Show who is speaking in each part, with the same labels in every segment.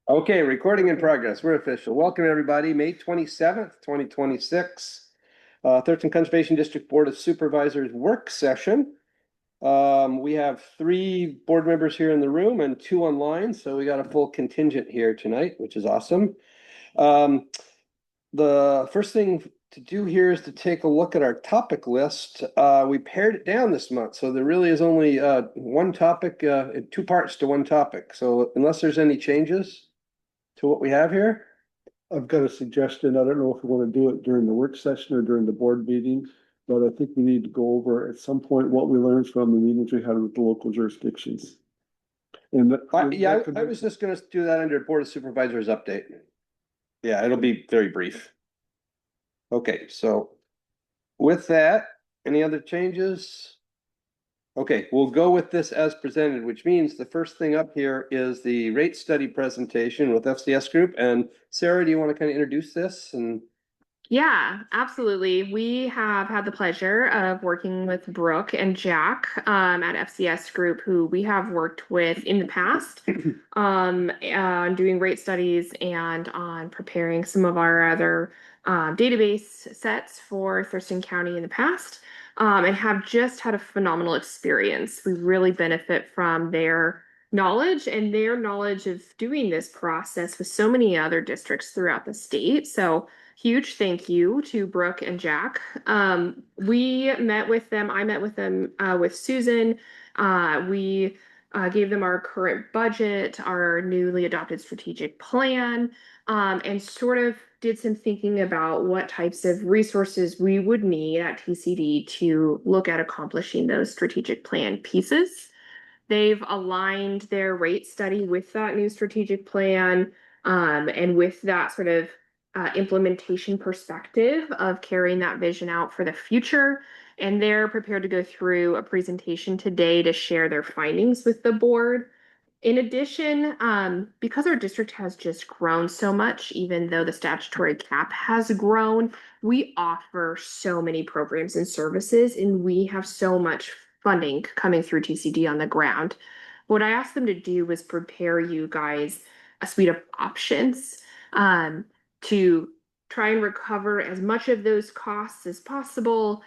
Speaker 1: Okay, recording in progress. We're official. Welcome, everybody. May 27th, 2026. Thurston Conservation District Board of Supervisors work session. We have 3 board members here in the room and 2 online, so we got a full contingent here tonight, which is awesome. The first thing to do here is to take a look at our topic list. We pared it down this month, so there really is only one topic, 2 parts to one topic. So unless there's any changes to what we have here?
Speaker 2: I've got a suggestion. I don't know if we want to do it during the work session or during the board meeting, but I think we need to go over at some point what we learned from the meetings we had with the local jurisdictions. And
Speaker 1: I was just gonna do that under Board of Supervisors update. Yeah, it'll be very brief. Okay, so with that, any other changes? Okay, we'll go with this as presented, which means the first thing up here is the rate study presentation with FCS Group. And Sarah, do you want to kind of introduce this? And
Speaker 3: Yeah, absolutely. We have had the pleasure of working with Brooke and Jack at FCS Group, who we have worked with in the past on doing rate studies and on preparing some of our other database sets for Thurston County in the past, and have just had a phenomenal experience. We really benefit from their knowledge and their knowledge of doing this process with so many other districts throughout the state. So huge thank you to Brooke and Jack. We met with them. I met with them with Susan. We gave them our current budget, our newly adopted strategic plan, and sort of did some thinking about what types of resources we would need at TCD to look at accomplishing those strategic plan pieces. They've aligned their rate study with that new strategic plan, and with that sort of implementation perspective of carrying that vision out for the future. And they're prepared to go through a presentation today to share their findings with the board. In addition, because our district has just grown so much, even though the statutory cap has grown, we offer so many programs and services, and we have so much funding coming through TCD on the ground. What I asked them to do was prepare you guys a suite of options to try and recover as much of those costs as possible.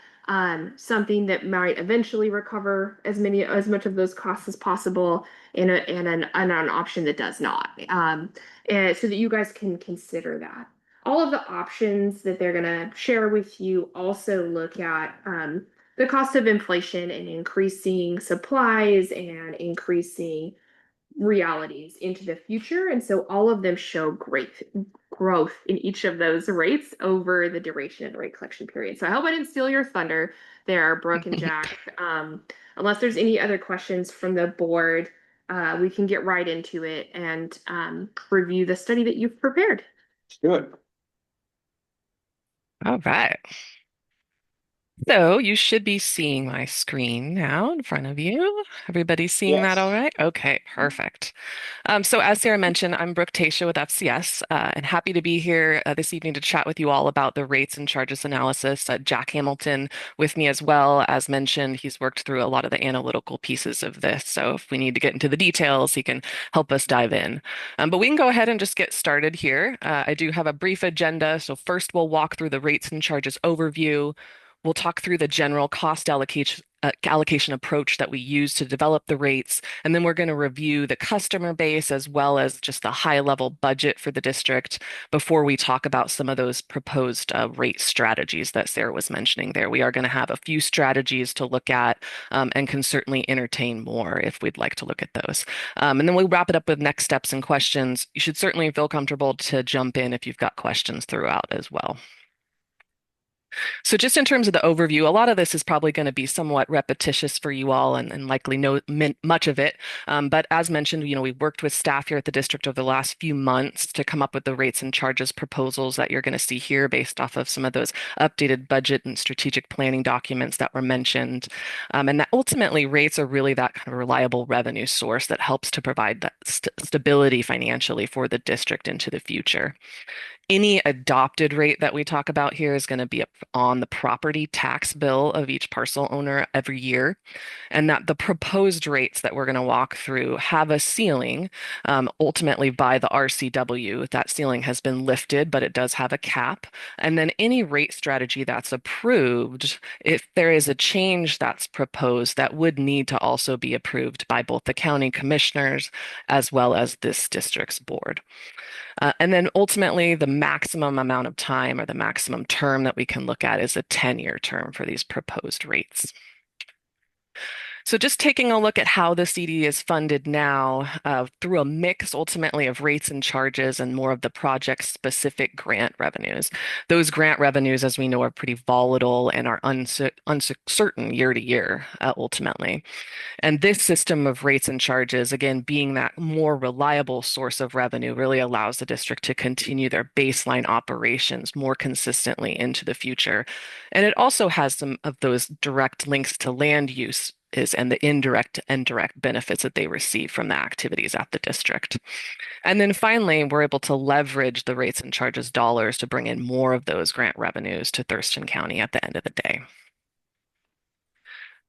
Speaker 3: Something that might eventually recover as much of those costs as possible, and an option that does not, and so that you guys can consider that. All of the options that they're going to share with you also look at the cost of inflation and increasing supplies and increasing realities into the future. And so all of them show great growth in each of those rates over the duration of the rate collection period. So I hope I didn't steal your thunder there, Brooke and Jack. Unless there's any other questions from the board, we can get right into it and review the study that you've prepared.
Speaker 1: let's do it.
Speaker 4: All right. So you should be seeing my screen now in front of you. Everybody seeing that all right? Okay, perfect. So as Sarah mentioned, I'm Brooke Tasha with FCS, and happy to be here this evening to chat with you all about the rates and charges analysis. Jack Hamilton with me as well. As mentioned, he's worked through a lot of the analytical pieces of this. So if we need to get into the details, he can help us dive in. But we can go ahead and just get started here. I do have a brief agenda. So first we'll walk through the rates and charges overview. We'll talk through the general cost allocation approach that we use to develop the rates, and then we're going to review the customer base as well as just the high-level budget for the district before we talk about some of those proposed rate strategies that Sarah was mentioning there. We are going to have a few strategies to look at, and can certainly entertain more if we'd like to look at those. And then we'll wrap it up with next steps and questions. You should certainly feel comfortable to jump in if you've got questions throughout as well. So just in terms of the overview, a lot of this is probably going to be somewhat repetitious for you all and likely know much of it. But as mentioned, we've worked with staff here at the district over the last few months to come up with the rates and charges proposals that you're going to see here based off of some of those updated budget and strategic planning documents that were mentioned. And that ultimately rates are really that kind of reliable revenue source that helps to provide that stability financially for the district into the future. Any adopted rate that we talk about here is going to be on the property tax bill of each parcel owner every year, and that the proposed rates that we're going to walk through have a ceiling, ultimately by the RCW. That ceiling has been lifted, but it does have a cap. And then any rate strategy that's approved, if there is a change that's proposed, that would need to also be approved by both the county commissioners as well as this district's board. And then ultimately, the maximum amount of time or the maximum term that we can look at is a 10-year term for these proposed rates. So just taking a look at how the CD is funded now through a mix ultimately of rates and charges and more of the project-specific grant revenues. Those grant revenues, as we know, are pretty volatile and are uncertain year to year, ultimately. And this system of rates and charges, again, being that more reliable source of revenue, really allows the district to continue their baseline operations more consistently into the future. And it also has some of those direct links to land use and the indirect and direct benefits that they receive from the activities at the district. And then finally, we're able to leverage the rates and charges dollars to bring in more of those grant revenues to Thurston County at the end of the day.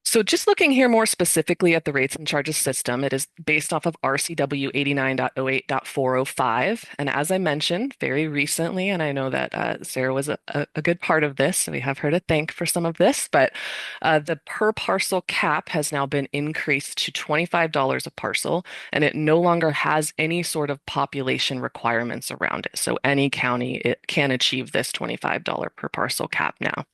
Speaker 4: So just looking here more specifically at the rates and charges system, it is based off of RCW 89.08.405. And as I mentioned very recently, and I know that Sarah was a good part of this, so we have her to thank for some of this, but the per parcel cap has now been increased to $25 a parcel, and it no longer has any sort of population requirements around it. So any county can achieve this $25 per parcel cap now.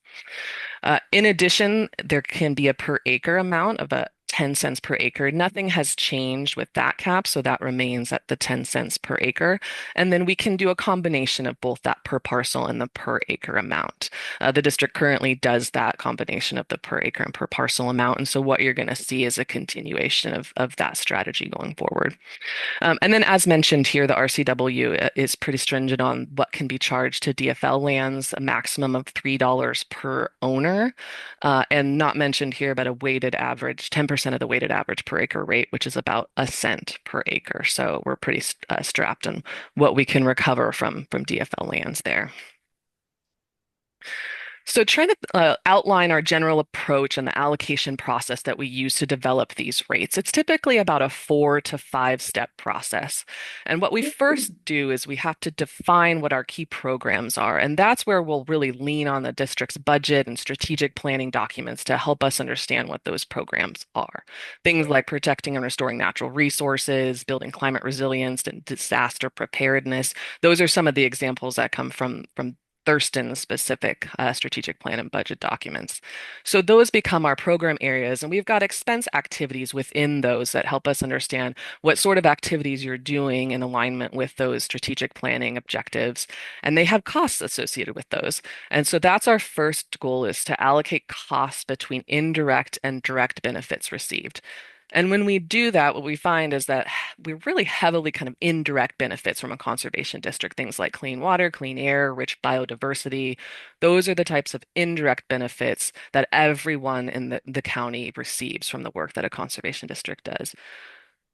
Speaker 4: In addition, there can be a per acre amount of 10 cents per acre. Nothing has changed with that cap, so that remains at the 10 cents per acre. And then we can do a combination of both that per parcel and the per acre amount. The district currently does that combination of the per acre and per parcel amount. And so what you're going to see is a continuation of that strategy going forward. And then, as mentioned here, the RCW is pretty stringent on what can be charged to DFL lands, a maximum of $3 per owner, and not mentioned here, but a weighted average, 10% of the weighted average per acre rate, which is about a cent per acre. So we're pretty strapped on what we can recover from DFL lands there. So trying to outline our general approach and the allocation process that we use to develop these rates. It's typically about a 4 to 5 step process. And what we first do is we have to define what our key programs are. And that's where we'll really lean on the district's budget and strategic planning documents to help us understand what those programs are. Things like protecting and restoring natural resources, building climate resilience and disaster preparedness. Those are some of the examples that come from Thurston specific strategic plan and budget documents. So those become our program areas, and we've got expense activities within those that help us understand what sort of activities you're doing in alignment with those strategic planning objectives, and they have costs associated with those. And so that's our first goal, is to allocate costs between indirect and direct benefits received. And when we do that, what we find is that we really heavily kind of indirect benefits from a conservation district, things like clean water, clean air, rich biodiversity. Those are the types of indirect benefits that everyone in the county receives from the work that a conservation district does.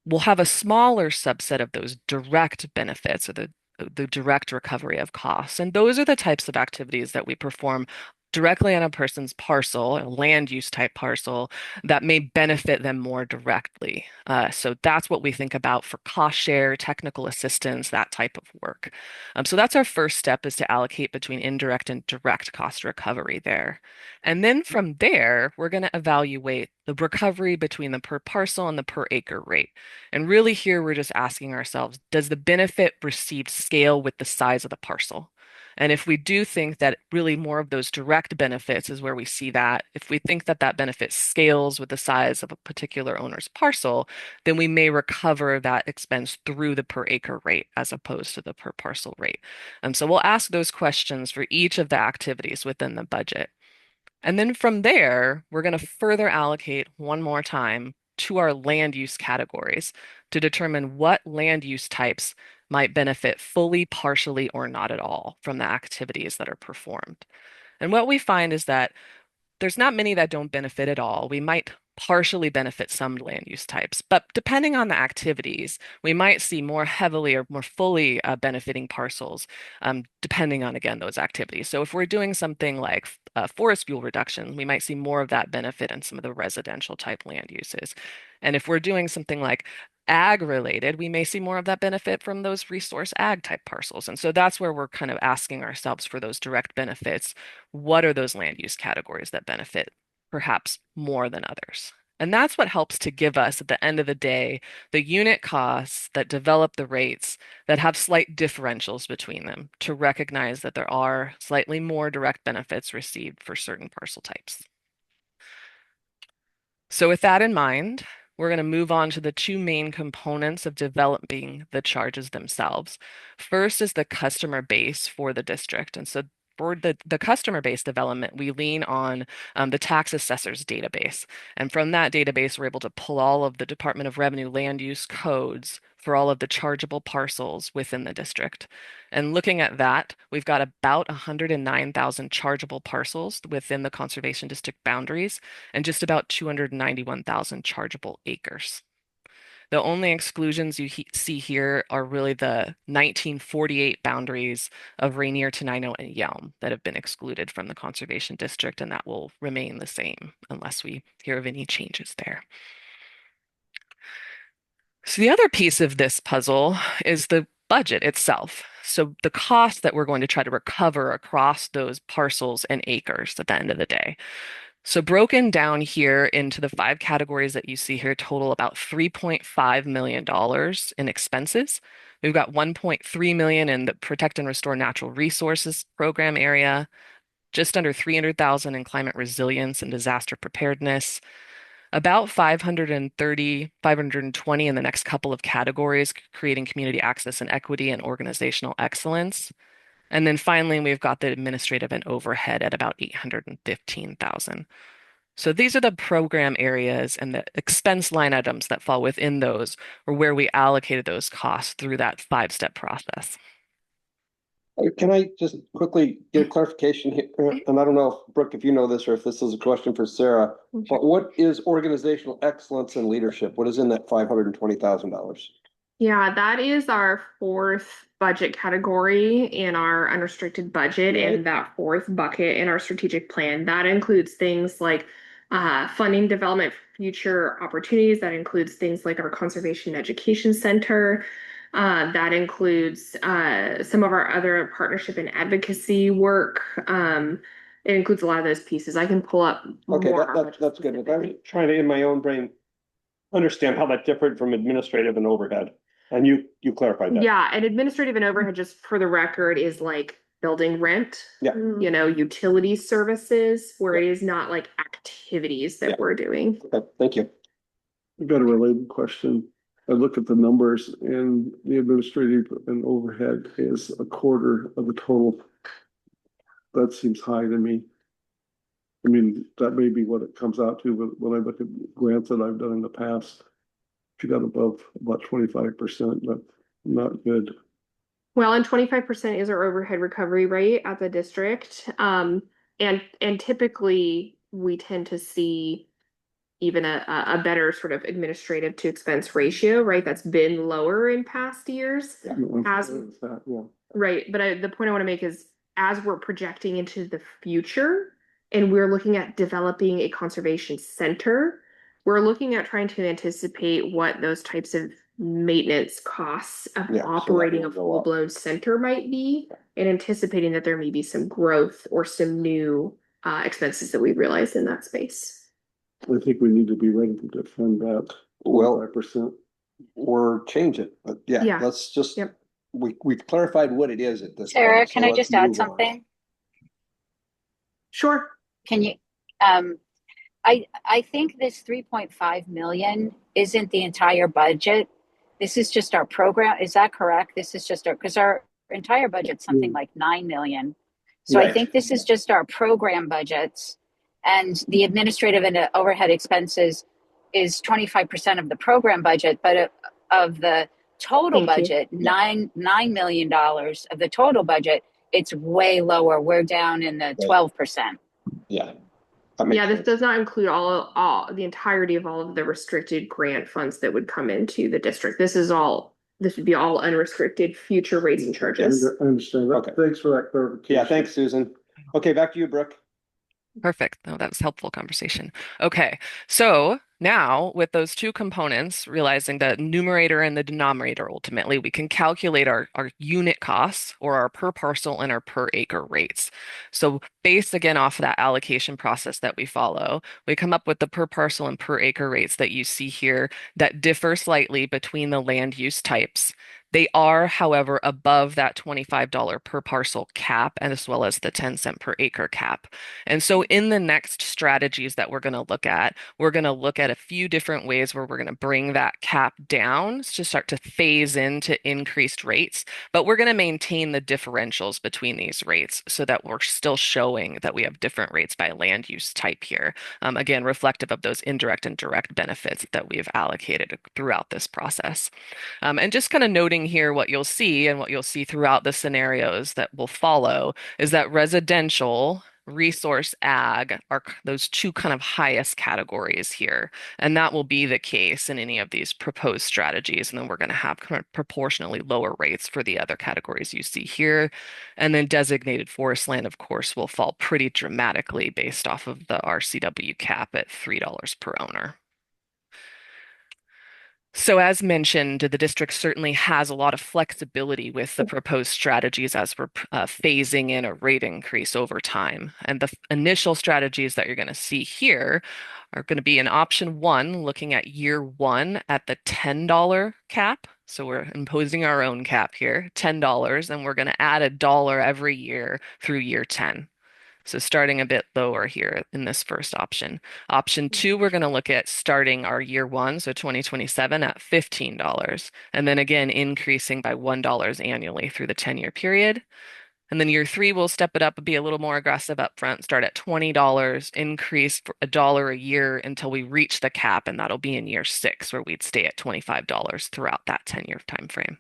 Speaker 4: We'll have a smaller subset of those direct benefits, or the direct recovery of costs. And those are the types of activities that we perform directly on a person's parcel, a land use type parcel, that may benefit them more directly. So that's what we think about for cost share, technical assistance, that type of work. So that's our first step, is to allocate between indirect and direct cost recovery there. And then from there, we're going to evaluate the recovery between the per parcel and the per acre rate. And really here, we're just asking ourselves, does the benefit received scale with the size of the parcel? And if we do think that really more of those direct benefits is where we see that, if we think that that benefit scales with the size of a particular owner's parcel, then we may recover that expense through the per acre rate as opposed to the per parcel rate. So we'll ask those questions for each of the activities within the budget. And then from there, we're going to further allocate one more time to our land use categories to determine what land use types might benefit fully, partially, or not at all from the activities that are performed. And what we find is that there's not many that don't benefit at all. We might partially benefit some land use types. But depending on the activities, we might see more heavily or more fully benefiting parcels, depending on, again, those activities. So if we're doing something like forest fuel reduction, we might see more of that benefit in some of the residential type land uses. And if we're doing something like ag related, we may see more of that benefit from those resource ag type parcels. And so that's where we're kind of asking ourselves for those direct benefits. What are those land use categories that benefit perhaps more than others? And that's what helps to give us, at the end of the day, the unit costs that develop the rates that have slight differentials between them to recognize that there are slightly more direct benefits received for certain parcel types. So with that in mind, we're going to move on to the two main components of developing the charges themselves. First is the customer base for the district. And so for the customer base development, we lean on the tax assessor's database. And from that database, we're able to pull all of the Department of Revenue land use codes for all of the chargeable parcels within the district. And looking at that, we've got about 109,000 chargeable parcels within the conservation district boundaries and just about 291,000 chargeable acres. The only exclusions you see here are really the 1948 boundaries of Rainier, Tenino, and Yelm that have been excluded from the conservation district, and that will remain the same unless we hear of any changes there. So the other piece of this puzzle is the budget itself. So the cost that we're going to try to recover across those parcels and acres at the end of the day. So broken down here into the 5 categories that you see here total about $3.5 million in expenses. We've got 1.3 million in the Protect and Restore Natural Resources program area, just under 300,000 in climate resilience and disaster preparedness, about 530, 520 in the next couple of categories, creating community access and equity and organizational excellence. And then finally, we've got the administrative and overhead at about 815,000. So these are the program areas and the expense line items that fall within those, or where we allocated those costs through that 5-step process.
Speaker 1: Can I just quickly get a clarification here? And I don't know, Brooke, if you know this or if this is a question for Sarah, but what is organizational excellence and leadership? What is in that $520,000?
Speaker 3: Yeah, that is our 4th budget category in our unrestricted budget,
Speaker 1: Right.
Speaker 3: and that 4th bucket in our strategic plan. That includes things like funding development for future opportunities. That includes things like our conservation education center. That includes some of our other partnership and advocacy work. It includes a lot of those pieces. I can pull up
Speaker 1: Okay,
Speaker 3: more of our budget
Speaker 1: that's good. I'm
Speaker 3: specifically.
Speaker 1: trying to, in my own brain, understand how that differed from administrative and overhead. And you clarified that.
Speaker 3: Yeah, and administrative and overhead, just for the record, is like building rent.
Speaker 1: Yeah.
Speaker 3: You know, utility services, where it is not like activities that we're doing.
Speaker 1: Okay, thank you.
Speaker 2: I've got a related question. I look at the numbers and the administrative and overhead is a quarter of the total. That seems high to me. I mean, that may be what it comes out to, but when I look at grants that I've done in the past, if you got above about 25%, that's not good.
Speaker 3: Well, and 25% is our overhead recovery rate at the district. And typically we tend to see even a better sort of administrative to expense ratio, right? That's been lower in past years. As right, but the point I want to make is, as we're projecting into the future and we're looking at developing a conservation center, we're looking at trying to anticipate what those types of maintenance costs of operating a full-blown center might be, and anticipating that there may be some growth or some new expenses that we realize in that space.
Speaker 2: I think we need to be ready to defend that 5%.
Speaker 1: Or change it, but
Speaker 3: Yeah.
Speaker 1: let's just, we've clarified what it is at this point.
Speaker 5: Sarah,
Speaker 1: so
Speaker 5: can I
Speaker 1: let's
Speaker 5: just add
Speaker 1: move
Speaker 5: something?
Speaker 3: Sure.
Speaker 5: Can you, I think this 3.5 million isn't the entire budget. This is just our program. Is that correct? This is just because our entire budget's something like 9 million. So I think this is just our program budgets, and the administrative and overhead expenses is 25% of the program budget, but of the total budget, $9 million of the total budget, it's way lower. We're down in the 12%.
Speaker 1: Yeah. That makes
Speaker 3: Yeah, this
Speaker 1: sense.
Speaker 3: does not include all the entirety of all of the restricted grant funds that would come into the district. This would be all unrestricted future rates and charges.
Speaker 2: I understand that.
Speaker 1: Okay.
Speaker 2: Thanks for that clarification.
Speaker 1: Yeah, thanks, Susan. Okay, back to you, Brooke.
Speaker 4: Perfect. No, that was helpful conversation. Okay, so now with those two components, realizing the numerator and the denominator, ultimately, we can calculate our unit costs or our per parcel and our per acre rates. So based again off of that allocation process that we follow, we come up with the per parcel and per acre rates that you see here that differ slightly between the land use types. They are, however, above that $25 per parcel cap, and as well as the 10 cent per acre cap. And so in the next strategies that we're going to look at, we're going to look at a few different ways where we're going to bring that cap down to start to phase into increased rates, but we're going to maintain the differentials between these rates so that we're still showing that we have different rates by land use type here. Again, reflective of those indirect and direct benefits that we've allocated throughout this process. And just kind of noting here what you'll see and what you'll see throughout the scenarios that will follow is that residential resource ag are those two kind of highest categories here. And that will be the case in any of these proposed strategies. And then we're going to have kind of proportionally lower rates for the other categories you see here. And then designated forest land, of course, will fall pretty dramatically based off of the RCW cap at $3 per owner. So as mentioned, the district certainly has a lot of flexibility with the proposed strategies as we're phasing in a rate increase over time. And the initial strategies that you're going to see here are going to be in option one, looking at year one at the $10 cap. So we're imposing our own cap here, $10, and we're going to add $1 every year through year 10. So starting a bit lower here in this first option. Option two, we're going to look at starting our year one, so 2027 at $15, and then again increasing by $1 annually through the 10-year period. And then year three, we'll step it up and be a little more aggressive up front, start at $20, increase for $1 a year until we reach the cap, and that'll be in year six, where we'd stay at $25 throughout that 10-year time frame.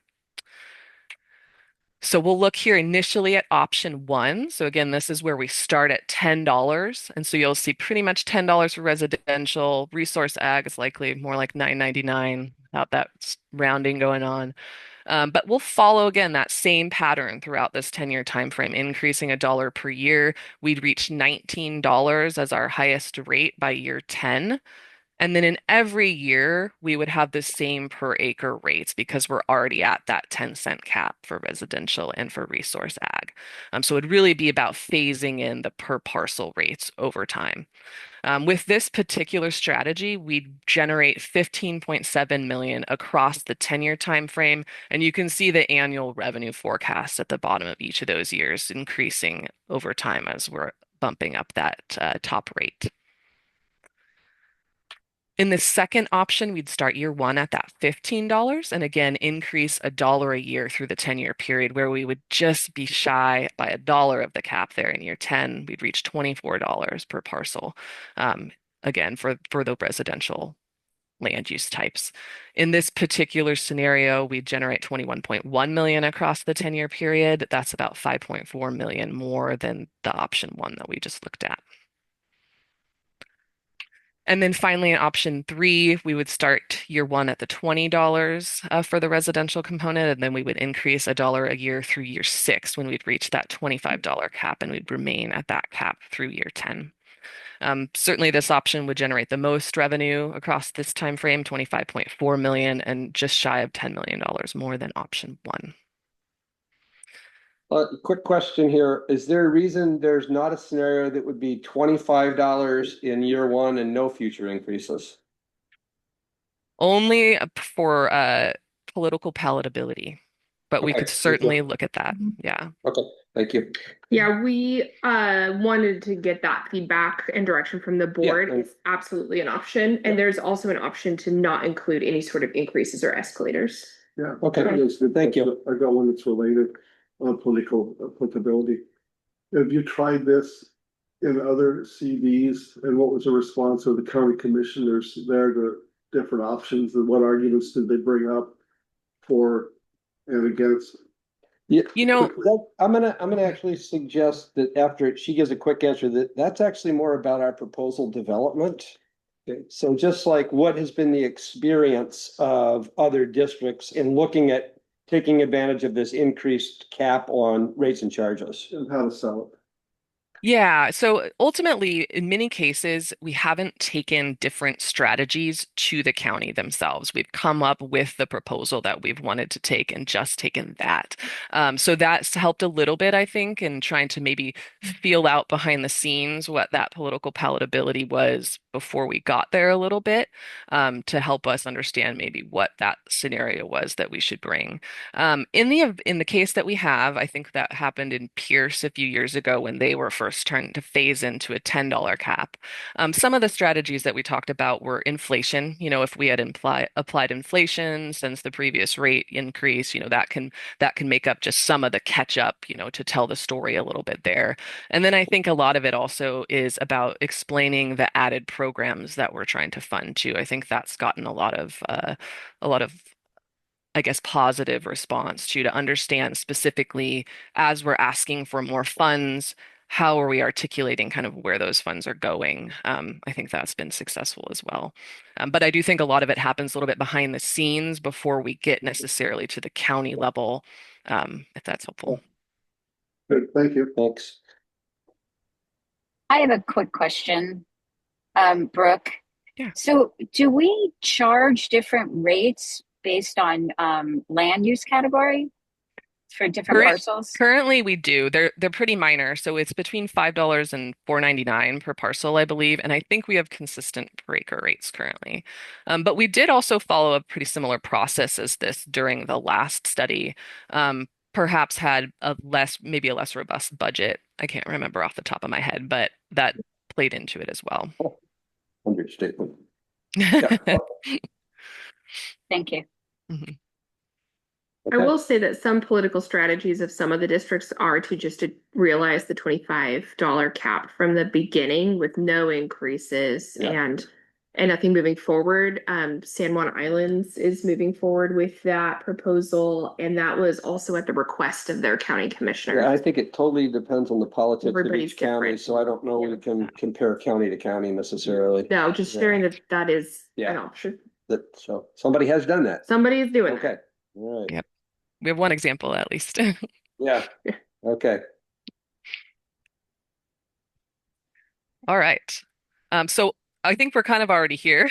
Speaker 4: So we'll look here initially at option one. So again, this is where we start at $10. And so you'll see pretty much $10 for residential. Resource ag is likely more like $9.99 without that rounding going on. But we'll follow again that same pattern throughout this 10-year time frame, increasing $1 per year. We'd reach $19 as our highest rate by year 10. And then in every year, we would have the same per acre rates because we're already at that 10 cent cap for residential and for resource ag. So it'd really be about phasing in the per parcel rates over time. With this particular strategy, we generate 15.7 million across the 10-year time frame, and you can see the annual revenue forecast at the bottom of each of those years increasing over time as we're bumping up that top rate. In the second option, we'd start year one at that $15 and again increase $1 a year through the 10-year period, where we would just be shy by $1 of the cap there in year 10. We'd reach $24 per parcel, again, for the residential land use types. In this particular scenario, we generate 21.1 million across the 10-year period. That's about 5.4 million more than the option one that we just looked at. And then finally, in option three, we would start year one at the $20 for the residential component, and then we would increase $1 a year through year six when we'd reach that $25 cap, and we'd remain at that cap through year 10. Certainly, this option would generate the most revenue across this time frame, 25.4 million, and just shy of $10 million more than option one.
Speaker 1: Quick question here. Is there a reason there's not a scenario that would be $25 in year one and no future increases?
Speaker 4: Only for political palatability, but we
Speaker 1: Okay,
Speaker 4: could
Speaker 1: thank you.
Speaker 4: certainly look at that. Yeah.
Speaker 1: Okay, thank you.
Speaker 3: Yeah, we wanted to get that feedback and direction from the board.
Speaker 1: and-
Speaker 3: It's absolutely an option. And there's also an option to not include any sort of increases or escalators.
Speaker 2: Yeah.
Speaker 1: Okay, thank you.
Speaker 2: I got one that's related on political applicability. Have you tried this in other CDs, and what was the response of the county commissioners there to different options, and what arguments did they bring up for and against?
Speaker 1: Yeah,
Speaker 4: You know,
Speaker 1: I'm gonna actually suggest that after she gives a quick answer, that's actually more about our proposal development. Okay, so just like what has been the experience of other districts in looking at taking advantage of this increased cap on rates and charges.
Speaker 2: And how to sell it.
Speaker 4: yeah, so ultimately, in many cases, we haven't taken different strategies to the county themselves. We've come up with the proposal that we've wanted to take and just taken that. So that's helped a little bit, I think, in trying to maybe feel out behind the scenes what that political palatability was before we got there a little bit, to help us understand maybe what that scenario was that we should bring. In the case that we have, I think that happened in Pierce a few years ago when they were first trying to phase into a $10 cap. Some of the strategies that we talked about were inflation. If we had applied inflation since the previous rate increase, that can make up just some of the catch up, to tell the story a little bit there. And then I think a lot of it also is about explaining the added programs that we're trying to fund too. I think that's gotten a lot of I guess, positive response to understand specifically as we're asking for more funds, how are we articulating kind of where those funds are going? I think that's been successful as well. But I do think a lot of it happens a little bit behind the scenes before we get necessarily to the county level, if that's helpful.
Speaker 2: Good, thank you.
Speaker 1: Thanks.
Speaker 5: I have a quick question, Brooke.
Speaker 4: Yeah.
Speaker 5: So do we charge different rates based on land use category for different
Speaker 4: Current,
Speaker 5: parcels?
Speaker 4: currently we do. They're pretty minor, so it's between $5 and $4.99 per parcel, I believe, and I think we have consistent per acre rates currently. But we did also follow a pretty similar process as this during the last study. Perhaps had maybe a less robust budget. I can't remember off the top of my head, but that played into it as well.
Speaker 1: Understatement. Yeah.
Speaker 5: Thank you.
Speaker 4: Mhm.
Speaker 3: I
Speaker 1: Okay.
Speaker 3: will say that some political strategies of some of the districts are to realize the $25 cap from the beginning with no increases
Speaker 1: Yeah.
Speaker 3: and nothing moving forward. San Juan Islands is moving forward with that proposal, and that was also at the request of their county commissioner.
Speaker 1: Yeah, I think it totally depends on the politics of
Speaker 3: Everybody's
Speaker 1: each county,
Speaker 3: different.
Speaker 1: so I don't know we can compare county to county necessarily.
Speaker 3: No, just sharing that is
Speaker 1: Yeah.
Speaker 3: an option.
Speaker 1: So somebody has done that.
Speaker 3: Somebody is doing
Speaker 1: Okay,
Speaker 3: that.
Speaker 1: all right.
Speaker 4: Yep. We have one example at least.
Speaker 1: Yeah, okay.
Speaker 4: All right. So I think we're kind of already here,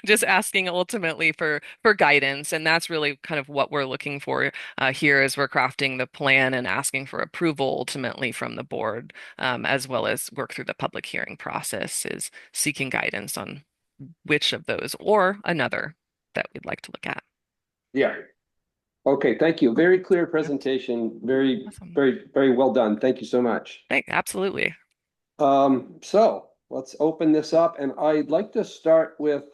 Speaker 4: just asking ultimately for guidance, and that's really kind of what we're looking for here as we're crafting the plan and asking for approval ultimately from the board, as well as work through the public hearing process, is seeking guidance on which of those or another that we'd like to look at.
Speaker 1: Yeah. Okay, thank you. Very clear presentation. Very,
Speaker 4: Awesome.
Speaker 1: very, very well done. Thank you so much.
Speaker 4: Absolutely.
Speaker 1: So let's open this up, and I'd like to start with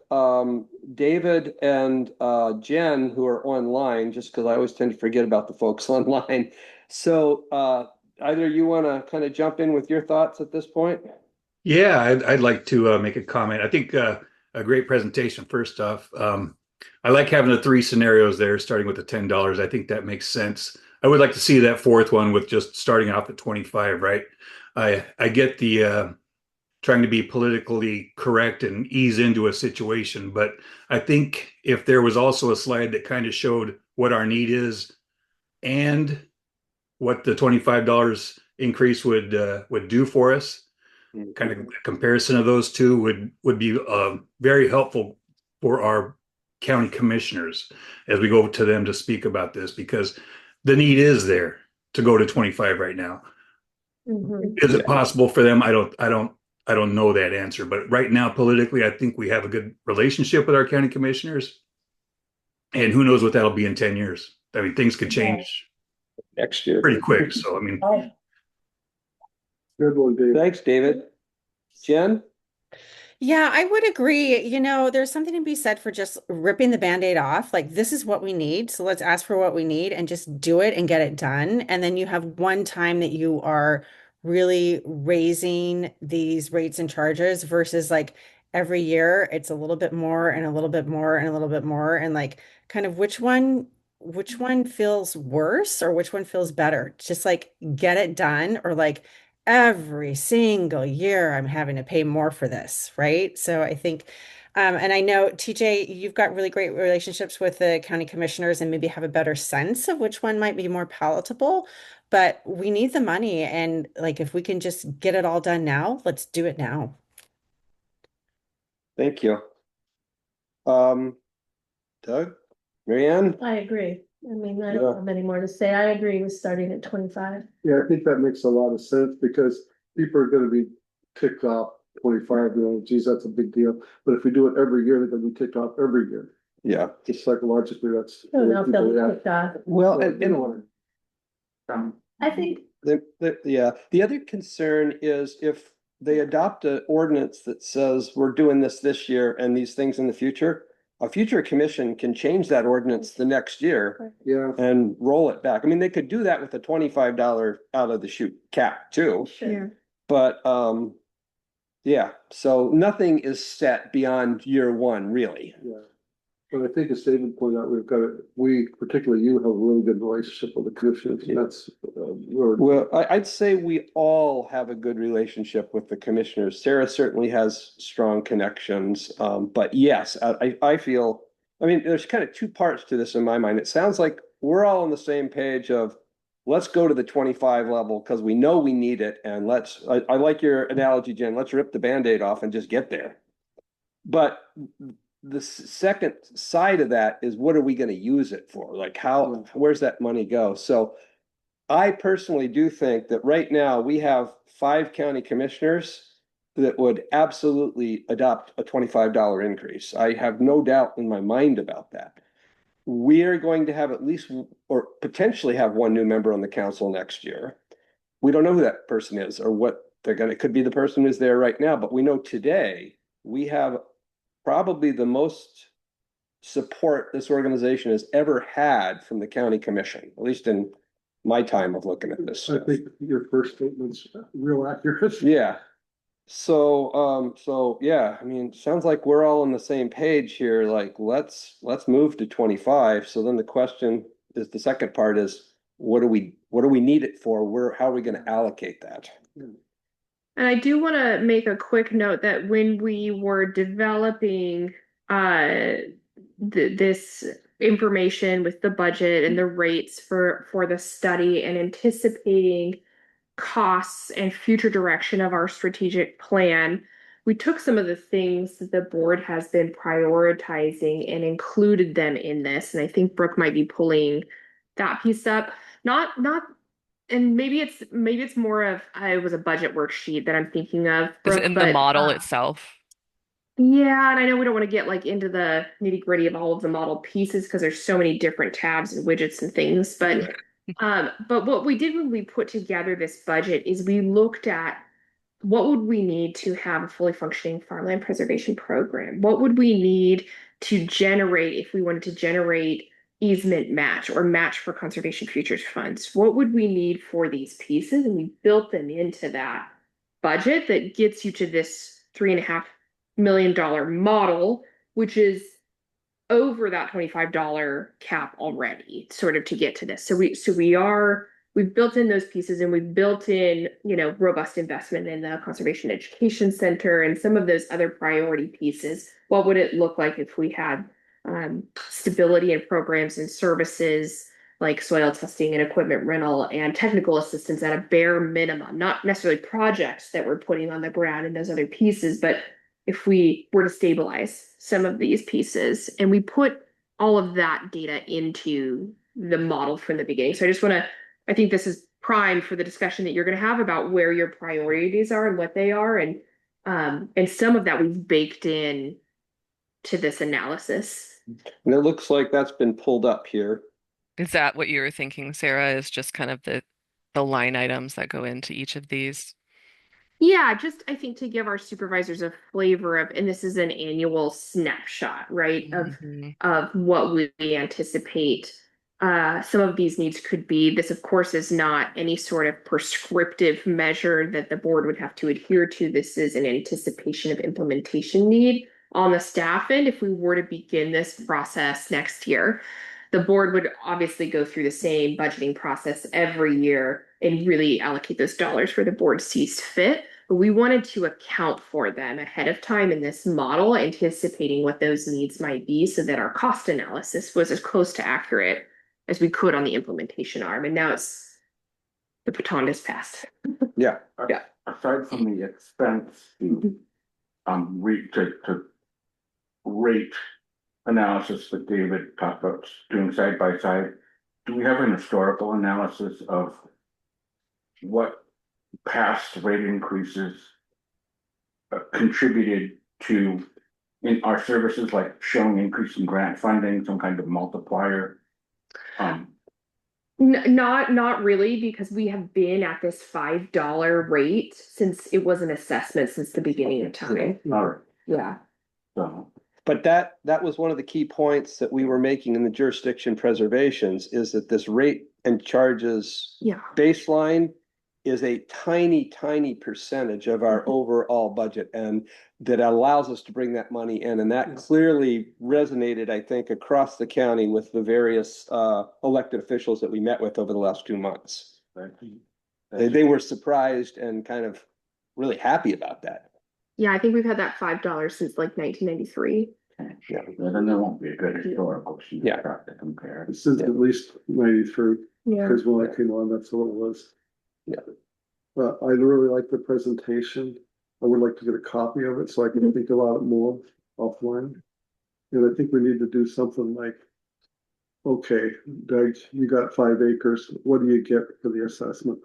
Speaker 1: David and Jen, who are online, just because I always tend to forget about the folks online. So either you want to kind of jump in with your thoughts at this point?
Speaker 6: Yeah, I'd like to make a comment. I think a great presentation, first off. I like having the three scenarios there, starting with the $10. I think that makes sense. I would like to see that fourth one with just starting off at 25, right? I get the trying to be politically correct and ease into a situation, but I think if there was also a slide that kind of showed what our need is and what the $25 increase would do for us, kind of comparison of those two would be very helpful for our county commissioners as we go to them to speak about this, because the need is there to go to 25 right now. Is it possible for them? I don't know that answer, but right now politically, I think we have a good relationship with our county commissioners, and who knows what that'll be in 10 years. I mean, things could change
Speaker 1: Next year.
Speaker 6: pretty quick. So, I mean,
Speaker 2: Good one, Dave.
Speaker 1: Thanks, David. Jen?
Speaker 7: Yeah, I would agree. There's something to be said for just ripping the Band-Aid off. Like, this is what we need. So let's ask for what we need and just do it and get it done. And then you have one time that you are really raising these rates and charges versus like every year it's a little bit more and a little bit more and a little bit more. And like, kind of which one which one feels worse or which one feels better? Just like get it done, or like every single year I'm having to pay more for this, right? So I think, and I know TJ, you've got really great relationships with the county commissioners and maybe have a better sense of which one might be more palatable, but we need the money. And like, if we can just get it all done now, let's do it now.
Speaker 1: Thank you. Doug, Marianne?
Speaker 8: I agree. I mean, I
Speaker 1: Yeah.
Speaker 8: don't have any more to say. I agree with starting at 25.
Speaker 2: Yeah, I think that makes a lot of sense because people are gonna be ticked off 25, geez, that's a big deal. But if we do it every year, they're gonna be ticked off every year.
Speaker 1: Yeah.
Speaker 2: Just psychologically, that's.
Speaker 8: I don't know if they'll be
Speaker 2: people
Speaker 8: kicked off.
Speaker 1: Well,
Speaker 2: react.
Speaker 8: I think
Speaker 1: the other concern is if they adopt an ordinance that says we're doing this year and these things in the future, a future commission can change that ordinance the next year
Speaker 2: Yeah,
Speaker 1: and roll it back. I mean, they could do that with a $25 out of the chute cap too,
Speaker 8: sure.
Speaker 1: but, yeah, so nothing is set beyond year one, really.
Speaker 2: yeah. But I think as David pointed out, we, particularly you, have a really good relationship with the commissioners, and that's,
Speaker 1: Well, I'd say we all have a good relationship with the commissioners. Sarah certainly has strong connections. But yes, I feel, I mean, there's kind of two parts to this in my mind. It sounds like we're all on the same page of let's go to the 25 level because we know we need it. And I like your analogy, Jen, let's rip the Band-Aid off and just get there. But the second side of that is what are we going to use it for? Like where's that money go? So I personally do think that right now we have 5 county commissioners that would absolutely adopt a $25 increase. I have no doubt in my mind about that. We are going to have at least, or potentially have one new member on the council next year. We don't know who that person is or what it could be the person who's there right now, but we know today we have probably the most support this organization has ever had from the county commission, at least in my time of looking at this
Speaker 2: I
Speaker 1: stuff.
Speaker 2: think your first statement's real accurate.
Speaker 1: Yeah. So yeah, I mean, sounds like we're all on the same page here. Like, let's move to 25. So then the question is, the second part is, what do we need it for? How are we going to allocate that?
Speaker 3: And I do want to make a quick note that when we were developing this information with the budget and the rates for the study and anticipating costs and future direction of our strategic plan, we took some of the things that the board has been prioritizing and included them in this. And I think Brooke might be pulling that piece up. Not and maybe it's more of it was a budget worksheet that I'm thinking of,
Speaker 4: Is
Speaker 3: Brooke,
Speaker 4: it in the
Speaker 3: but
Speaker 4: model itself?
Speaker 3: yeah, and I know we don't want to get like into the nitty-gritty of all of the model pieces because there's so many different tabs and widgets and things, but what we did when we put together this budget is we looked at what would we need to have a fully functioning farmland preservation program? What would we need to generate if we wanted to generate easement match or match for conservation futures funds? What would we need for these pieces? And we built them into that budget that gets you to this $3.5 million model, which is over that $25 cap already, sort of to get to this. So we've built in those pieces and we've built in, robust investment in the Conservation Education Center and some of those other priority pieces. What would it look like if we had stability in programs and services like soil testing and equipment rental and technical assistance at a bare minimum, not necessarily projects that we're putting on the ground and those other pieces, but if we were to stabilize some of these pieces and we put all of that data into the model from the beginning. So I think this is prime for the discussion that you're going to have about where your priorities are and what they are. And some of that we've baked in to this analysis.
Speaker 1: And it looks like that's been pulled up here.
Speaker 4: Is that what you were thinking, Sarah, is just kind of the line items that go into each of these?
Speaker 3: Yeah, just I think to give our supervisors a flavor of, and this is an annual snapshot, right, of what we anticipate some of these needs could be. This, of course, is not any sort of prescriptive measure that the board would have to adhere to. This is an anticipation of implementation need on the staff end if we were to begin this process next year. The board would obviously go through the same budgeting process every year and really allocate those dollars where the board sees fit. But we wanted to account for them ahead of time in this model, anticipating what those needs might be so that our cost analysis was as close to accurate as we could on the implementation arm. And now the baton is passed.
Speaker 1: Yeah.
Speaker 3: Yeah.
Speaker 9: Aside from the expense to rate analysis that David talked about doing side by side, do we have an historical analysis of what past rate increases contributed to in our services, like showing increase in grant funding, some kind of multiplier?
Speaker 3: Not really, because we have been at this $5 rate since it was an assessment since the beginning of time.
Speaker 9: All right,
Speaker 3: Yeah.
Speaker 9: so.
Speaker 1: But that was one of the key points that we were making in the jurisdiction preservations, is that this rate and charges
Speaker 3: Yeah.
Speaker 1: baseline is a tiny, tiny percentage of our overall budget, and that allows us to bring that money in. And that clearly resonated, I think, across the county with the various elected officials that we met with over the last 2 months. They were surprised and kind of really happy about that.
Speaker 3: Yeah, I think we've had that $5 since like 1993.
Speaker 1: Yeah.
Speaker 9: Well, then there won't be a good historical sheet
Speaker 1: Yeah.
Speaker 9: to compare.
Speaker 2: Since at least 93,
Speaker 3: Yeah.
Speaker 2: because when I came on, that's what it was.
Speaker 1: Yeah.
Speaker 2: I really like the presentation. I would like to get a copy of it so I can think about it more offline. And I think we need to do something like, okay, Doug, you got 5 acres. What do you get for the assessment?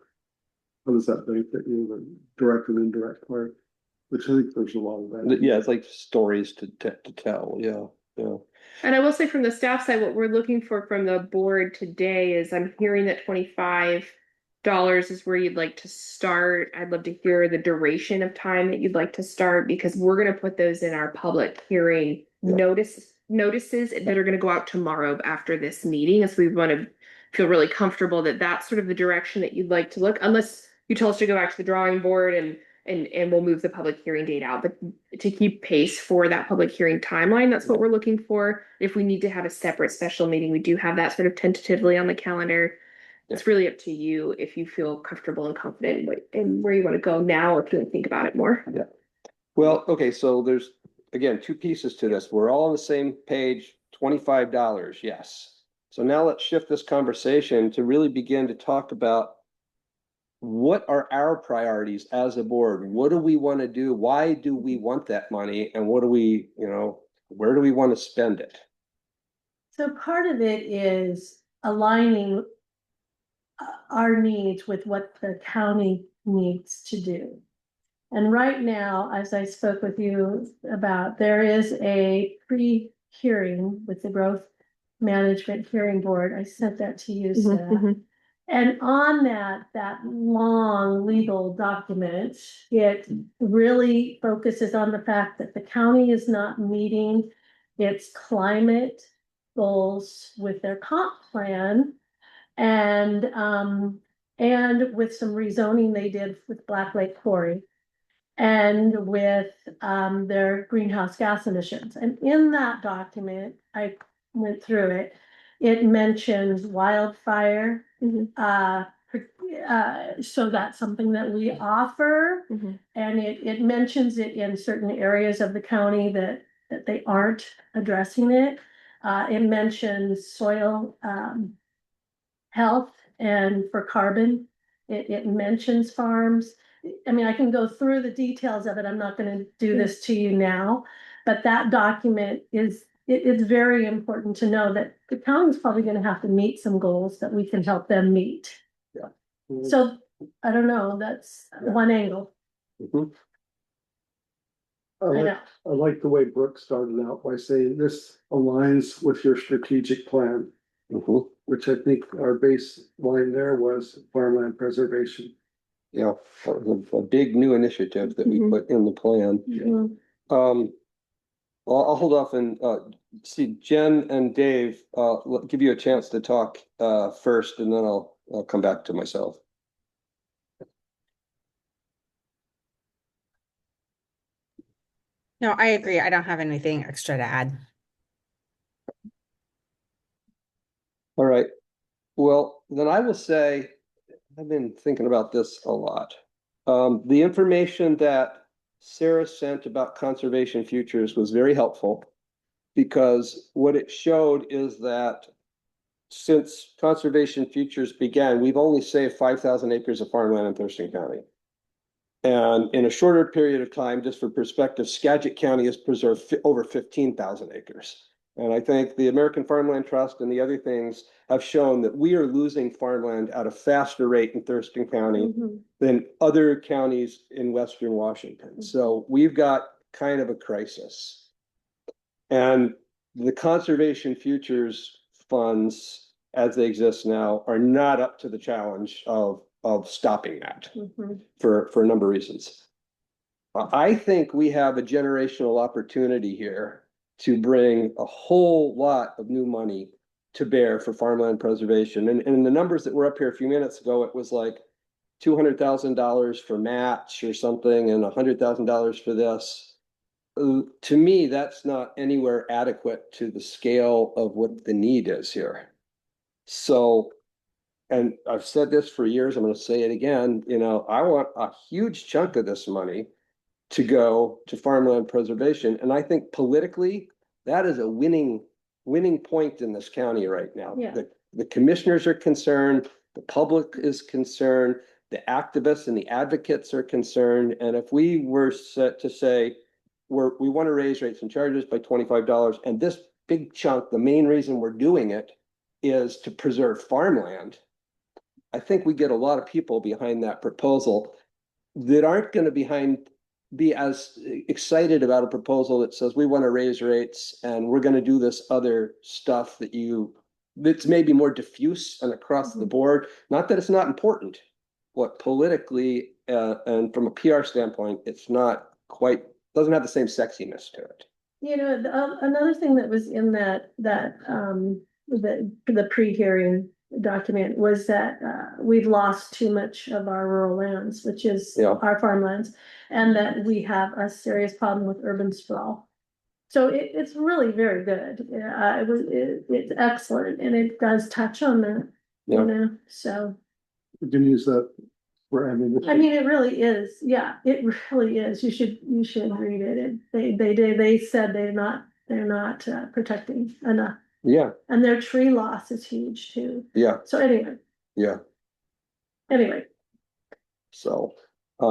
Speaker 2: How does that benefit you, the direct and indirect part? Which I think there's a lot of that.
Speaker 1: Yeah, it's like stories to tell. Yeah.
Speaker 3: And I will say from the staff side, what we're looking for from the board today is I'm hearing that $25 is where you'd like to start. I'd love to hear the duration of time that you'd like to start, because we're going to put those in our public hearing notices that are going to go out tomorrow after this meeting. And so we want to feel really comfortable that that's sort of the direction that you'd like to look, unless you tell us to go back to the drawing board and we'll move the public hearing date out. But to keep pace for that public hearing timeline, that's what we're looking for. If we need to have a separate special meeting, we do have that sort of tentatively on the calendar. It's really up to you if you feel comfortable and confident in where you want to go now, or if you want to think about it more.
Speaker 1: Yeah. Well, okay, so there's, again, 2 pieces to this. We're all on the same page, $25, yes. So now let's shift this conversation to really begin to talk about what are our priorities as a board? What do we want to do? Why do we want that money? And what do we, where do we want to spend it?
Speaker 8: So part of it is aligning our needs with what the county needs to do. And right now, as I spoke with you about, there is a pre-hearing with the Growth Management Hearing Board. I sent that to you, Steph. And on that long legal document, it really focuses on the fact that the county is not meeting its climate goals with their comp plan, and with some rezoning they did with Black Lake Quarry, and with their greenhouse gas emissions. And in that document, I went through it, it mentions wildfire. So that's something that we offer, and it mentions it in certain areas of the county that they aren't addressing it. It mentions soil health and for carbon. It mentions farms. I mean, I can go through the details of it. I'm not going to do this to you now, but that document it's very important to know that the county's probably going to have to meet some goals that we can help them meet.
Speaker 1: Yeah.
Speaker 8: So I don't know, that's one angle.
Speaker 2: I like the way Brooke started out by saying this aligns with your strategic plan, which I think our baseline there was farmland preservation.
Speaker 1: Yeah, that was a big new initiative that we put in the plan. I'll hold off and see Jen and Dave, give you a chance to talk first, and then I'll come back to myself.
Speaker 7: No, I agree. I don't have anything extra to add.
Speaker 1: All right. Well, then I will say, I've been thinking about this a lot. The information that Sarah sent about conservation futures was very helpful because what it showed is that since conservation futures began, we've only saved 5,000 acres of farmland in Thurston County. And in a shorter period of time, just for perspective, Skagit County has preserved over 15,000 acres. And I think the American Farmland Trust and the other things have shown that we are losing farmland at a faster rate in Thurston County than other counties in Western Washington. So we've got kind of a crisis. And the conservation futures funds, as they exist now, are not up to the challenge of stopping that for a number of reasons. I think we have a generational opportunity here to bring a whole lot of new money to bear for farmland preservation. And the numbers that were up here a few minutes ago, it was like $200,000 for match or something and $100,000 for this. To me, that's not anywhere adequate to the scale of what the need is here. So, and I've said this for years, I'm going to say it again, I want a huge chunk of this money to go to farmland preservation. And I think politically, that is a winning point in this county right now.
Speaker 8: Yeah.
Speaker 1: The commissioners are concerned, the public is concerned, the activists and the advocates are concerned. And if we were set to say, we want to raise rates and charges by $25, and this big chunk, the main reason we're doing it is to preserve farmland, I think we get a lot of people behind that proposal that aren't going to be as excited about a proposal that says we want to raise rates and we're going to do this other stuff that's maybe more diffuse and across the board. Not that it's not important, but politically and from a PR standpoint, it's not quite, doesn't have the same sexiness to it.
Speaker 8: Another thing that was in the pre-hearing document was that we've lost too much of our rural lands, which is our farmlands, and that we have a serious problem with urban sprawl. So it's really very good. It's excellent, and it does touch on that. So
Speaker 2: We can use that for ammunition.
Speaker 8: I mean, it really is. Yeah, it really is. You should read it. They said they're not protecting enough.
Speaker 1: Yeah.
Speaker 8: And their tree loss is huge too.
Speaker 1: Yeah.
Speaker 8: So anyway.
Speaker 1: Yeah.
Speaker 8: Anyway.
Speaker 1: So,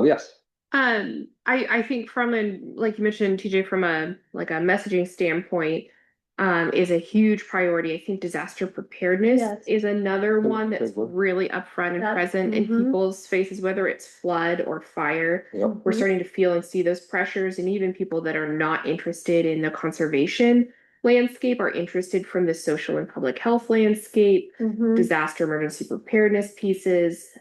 Speaker 1: yes.
Speaker 3: I think like you mentioned, TJ, from a messaging standpoint, is a huge priority. I think disaster preparedness is another one that's really upfront and present in people's faces, whether it's flood or fire. We're starting to feel and see those pressures, and even people that are not interested in the conservation landscape are interested from the social and public health landscape, disaster emergency preparedness pieces.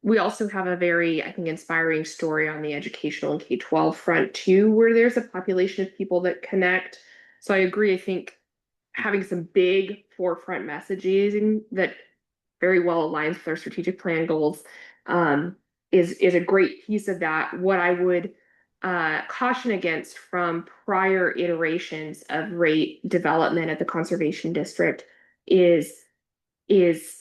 Speaker 3: We also have a very, I think, inspiring story on the educational and K-12 front too, where there's a population of people that connect. So I agree. I think having some big forefront messaging that very well aligns with our strategic plan goals is a great piece of that. What I would caution against from prior iterations of rate development at the conservation district is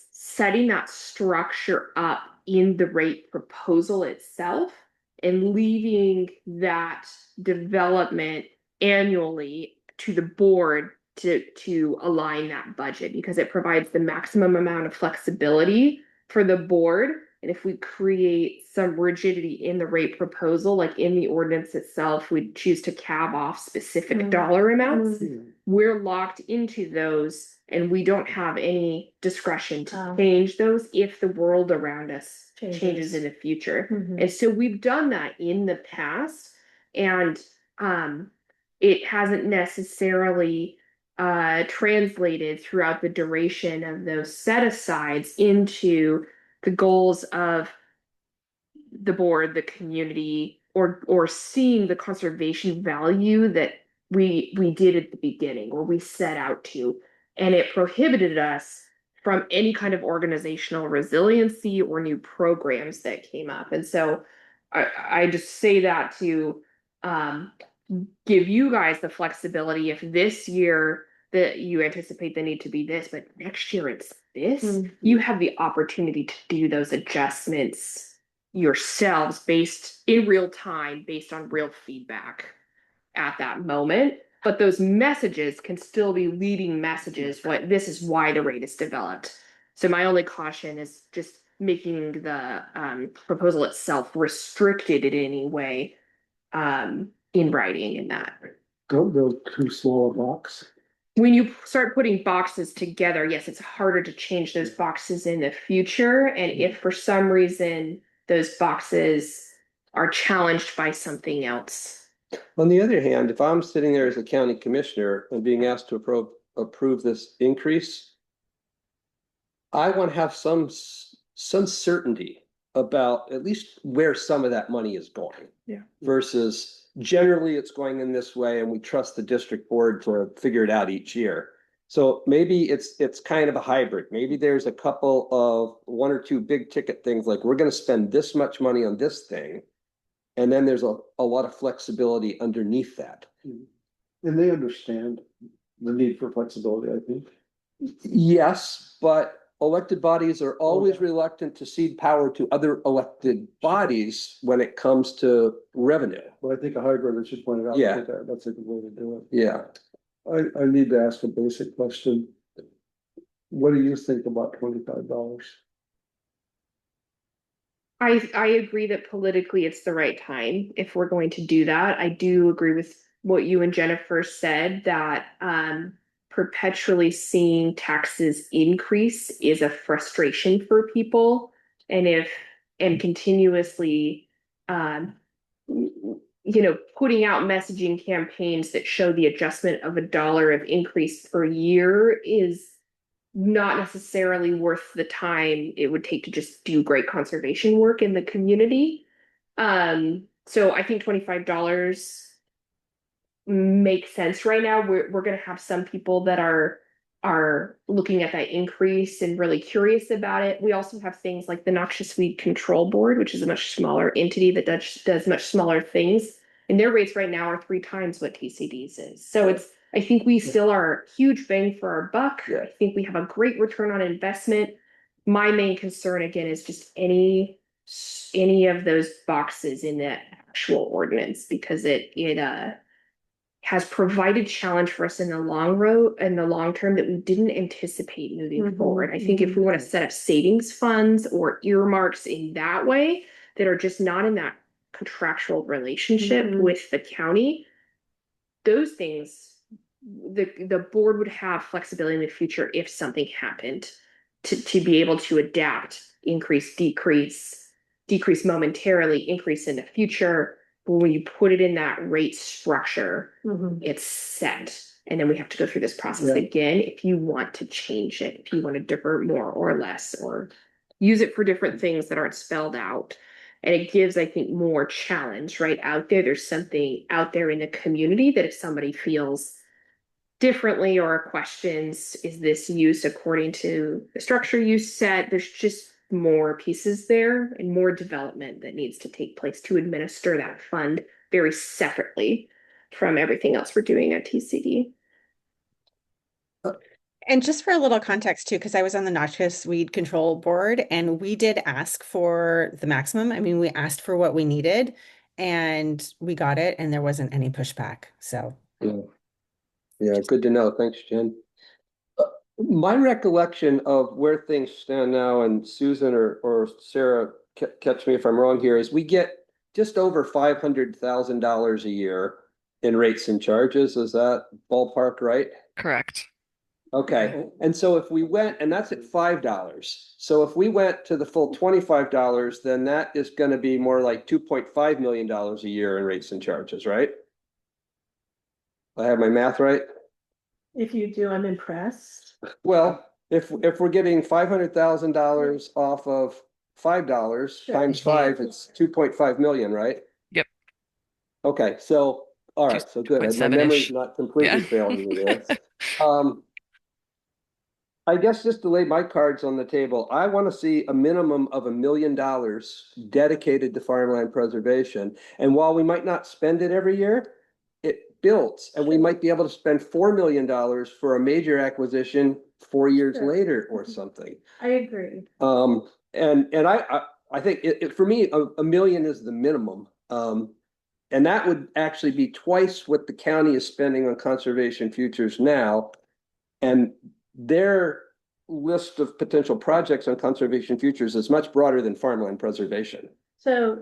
Speaker 3: setting that structure up in the rate proposal itself and leaving that development annually to the board to align that budget, because it provides the maximum amount of flexibility for the board. And if we create some rigidity in the rate proposal, like in the ordinance itself, we choose to cap off specific dollar amounts, we're locked into those and we don't have any discretion to change those if the world around us changes in the future. And so we've done that in the past, and it hasn't necessarily translated throughout the duration of those set asides into the goals of the board, the community, or seeing the conservation value that we did at the beginning, or we set out to. And it prohibited us from any kind of organizational resiliency or new programs that came up. And so I just say that to give you guys the flexibility if this year that you anticipate the need to be this, but next year it's this,
Speaker 8: Mhm.
Speaker 3: you have the opportunity to do those adjustments yourselves based in real time, based on real feedback at that moment. But those messages can still be leading messages. What this is why the rate is developed. So my only caution is just making the proposal itself restricted in any way in writing in that.
Speaker 2: Don't build too small a box.
Speaker 3: When you start putting boxes together, yes, it's harder to change those boxes in the future. And if for some reason those boxes are challenged by something else.
Speaker 1: On the other hand, if I'm sitting there as a county commissioner and being asked to approve this increase, I want to have some certainty about at least where some of that money is going.
Speaker 3: Yeah.
Speaker 1: Versus generally it's going in this way and we trust the district board to figure it out each year. So maybe it's kind of a hybrid. Maybe there's a couple of one or two big ticket things like we're going to spend this much money on this thing. And then there's a lot of flexibility underneath that.
Speaker 2: And they understand the need for flexibility, I think.
Speaker 1: Yes, but elected bodies are always reluctant to cede power to other elected bodies when it comes to revenue.
Speaker 2: But I think a hybrid, as you pointed out,
Speaker 1: Yeah.
Speaker 2: I think that's a good way to do it.
Speaker 1: Yeah.
Speaker 2: I need to ask a basic question. What do you think about $25?
Speaker 3: I agree that politically it's the right time if we're going to do that. I do agree with what you and Jennifer said that perpetually seeing taxes increase is a frustration for people. And continuously putting out messaging campaigns that show the adjustment of $1 of increase per year is not necessarily worth the time it would take to just do great conservation work in the community. So I think $25 makes sense right now. We're gonna have some people that are looking at that increase and really curious about it. We also have things like the Noxious Weed Control Board, which is a much smaller entity that does much smaller things. And their rates right now are 3 times what TCD's is. So I think we still are huge bang for our buck.
Speaker 1: Yeah.
Speaker 3: I think we have a great return on investment. My main concern again is just any of those boxes in the actual ordinance because it has provided challenge for us in the long term that we didn't anticipate moving forward. I think if we want to set up savings funds or earmarks in that way that are just not in that contractual relationship with the county, those things the board would have flexibility in the future if something happened to be able to adapt, increase, decrease momentarily, increase in the future. But when you put it in that rate structure, it's set. And then we have to go through this process again if you want to change it, if you want to divert more or less, or use it for different things that aren't spelled out. And it gives, I think, more challenge right out there. There's something out there in the community that if somebody feels differently or questions, is this used according to the structure you set? There's just more pieces there and more development that needs to take place to administer that fund very separately from everything else we're doing at TCD.
Speaker 7: And just for a little context too, because I was on the Noxious Weed Control Board and we did ask for the maximum. I mean, we asked for what we needed and we got it and there wasn't any pushback. So
Speaker 1: Yeah, good to know. Thanks, Jen. My recollection of where things stand now, and Susan or Sarah, catch me if I'm wrong here, is we get just over $500,000 a year in rates and charges. Is that ballpark right?
Speaker 4: Correct.
Speaker 1: Okay, and so if we went, and that's at $5. So if we went to the full $25, then that is going to be more like $2.5 million a year in rates and charges, right? I have my math right?
Speaker 8: If you do, I'm impressed.
Speaker 1: Well, if we're getting $500,000 off of $5 times 5, it's 2.5 million, right?
Speaker 4: Yep.
Speaker 1: Okay, so all right, so good. My
Speaker 4: 2.7-ish.
Speaker 1: memory's not completely
Speaker 4: Yeah.
Speaker 1: failing me there. I guess just to lay my cards on the table, I want to see a minimum of $1 million dedicated to farmland preservation. And while we might not spend it every year, built, and we might be able to spend $4 million for a major acquisition 4 years
Speaker 8: Sure.
Speaker 1: later or something.
Speaker 8: I agree.
Speaker 1: And I think for me, a million is the minimum. And that would actually be twice what the county is spending on conservation futures now. And their list of potential projects on conservation futures is much broader than farmland preservation.
Speaker 8: So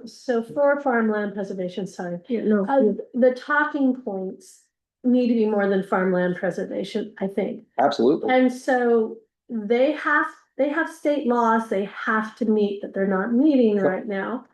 Speaker 8: for farmland preservation, sorry, the talking points need to be more than farmland preservation, I think.
Speaker 1: Absolutely.
Speaker 8: And so they have state laws they have to meet that they're not meeting
Speaker 1: Yep.
Speaker 8: right now.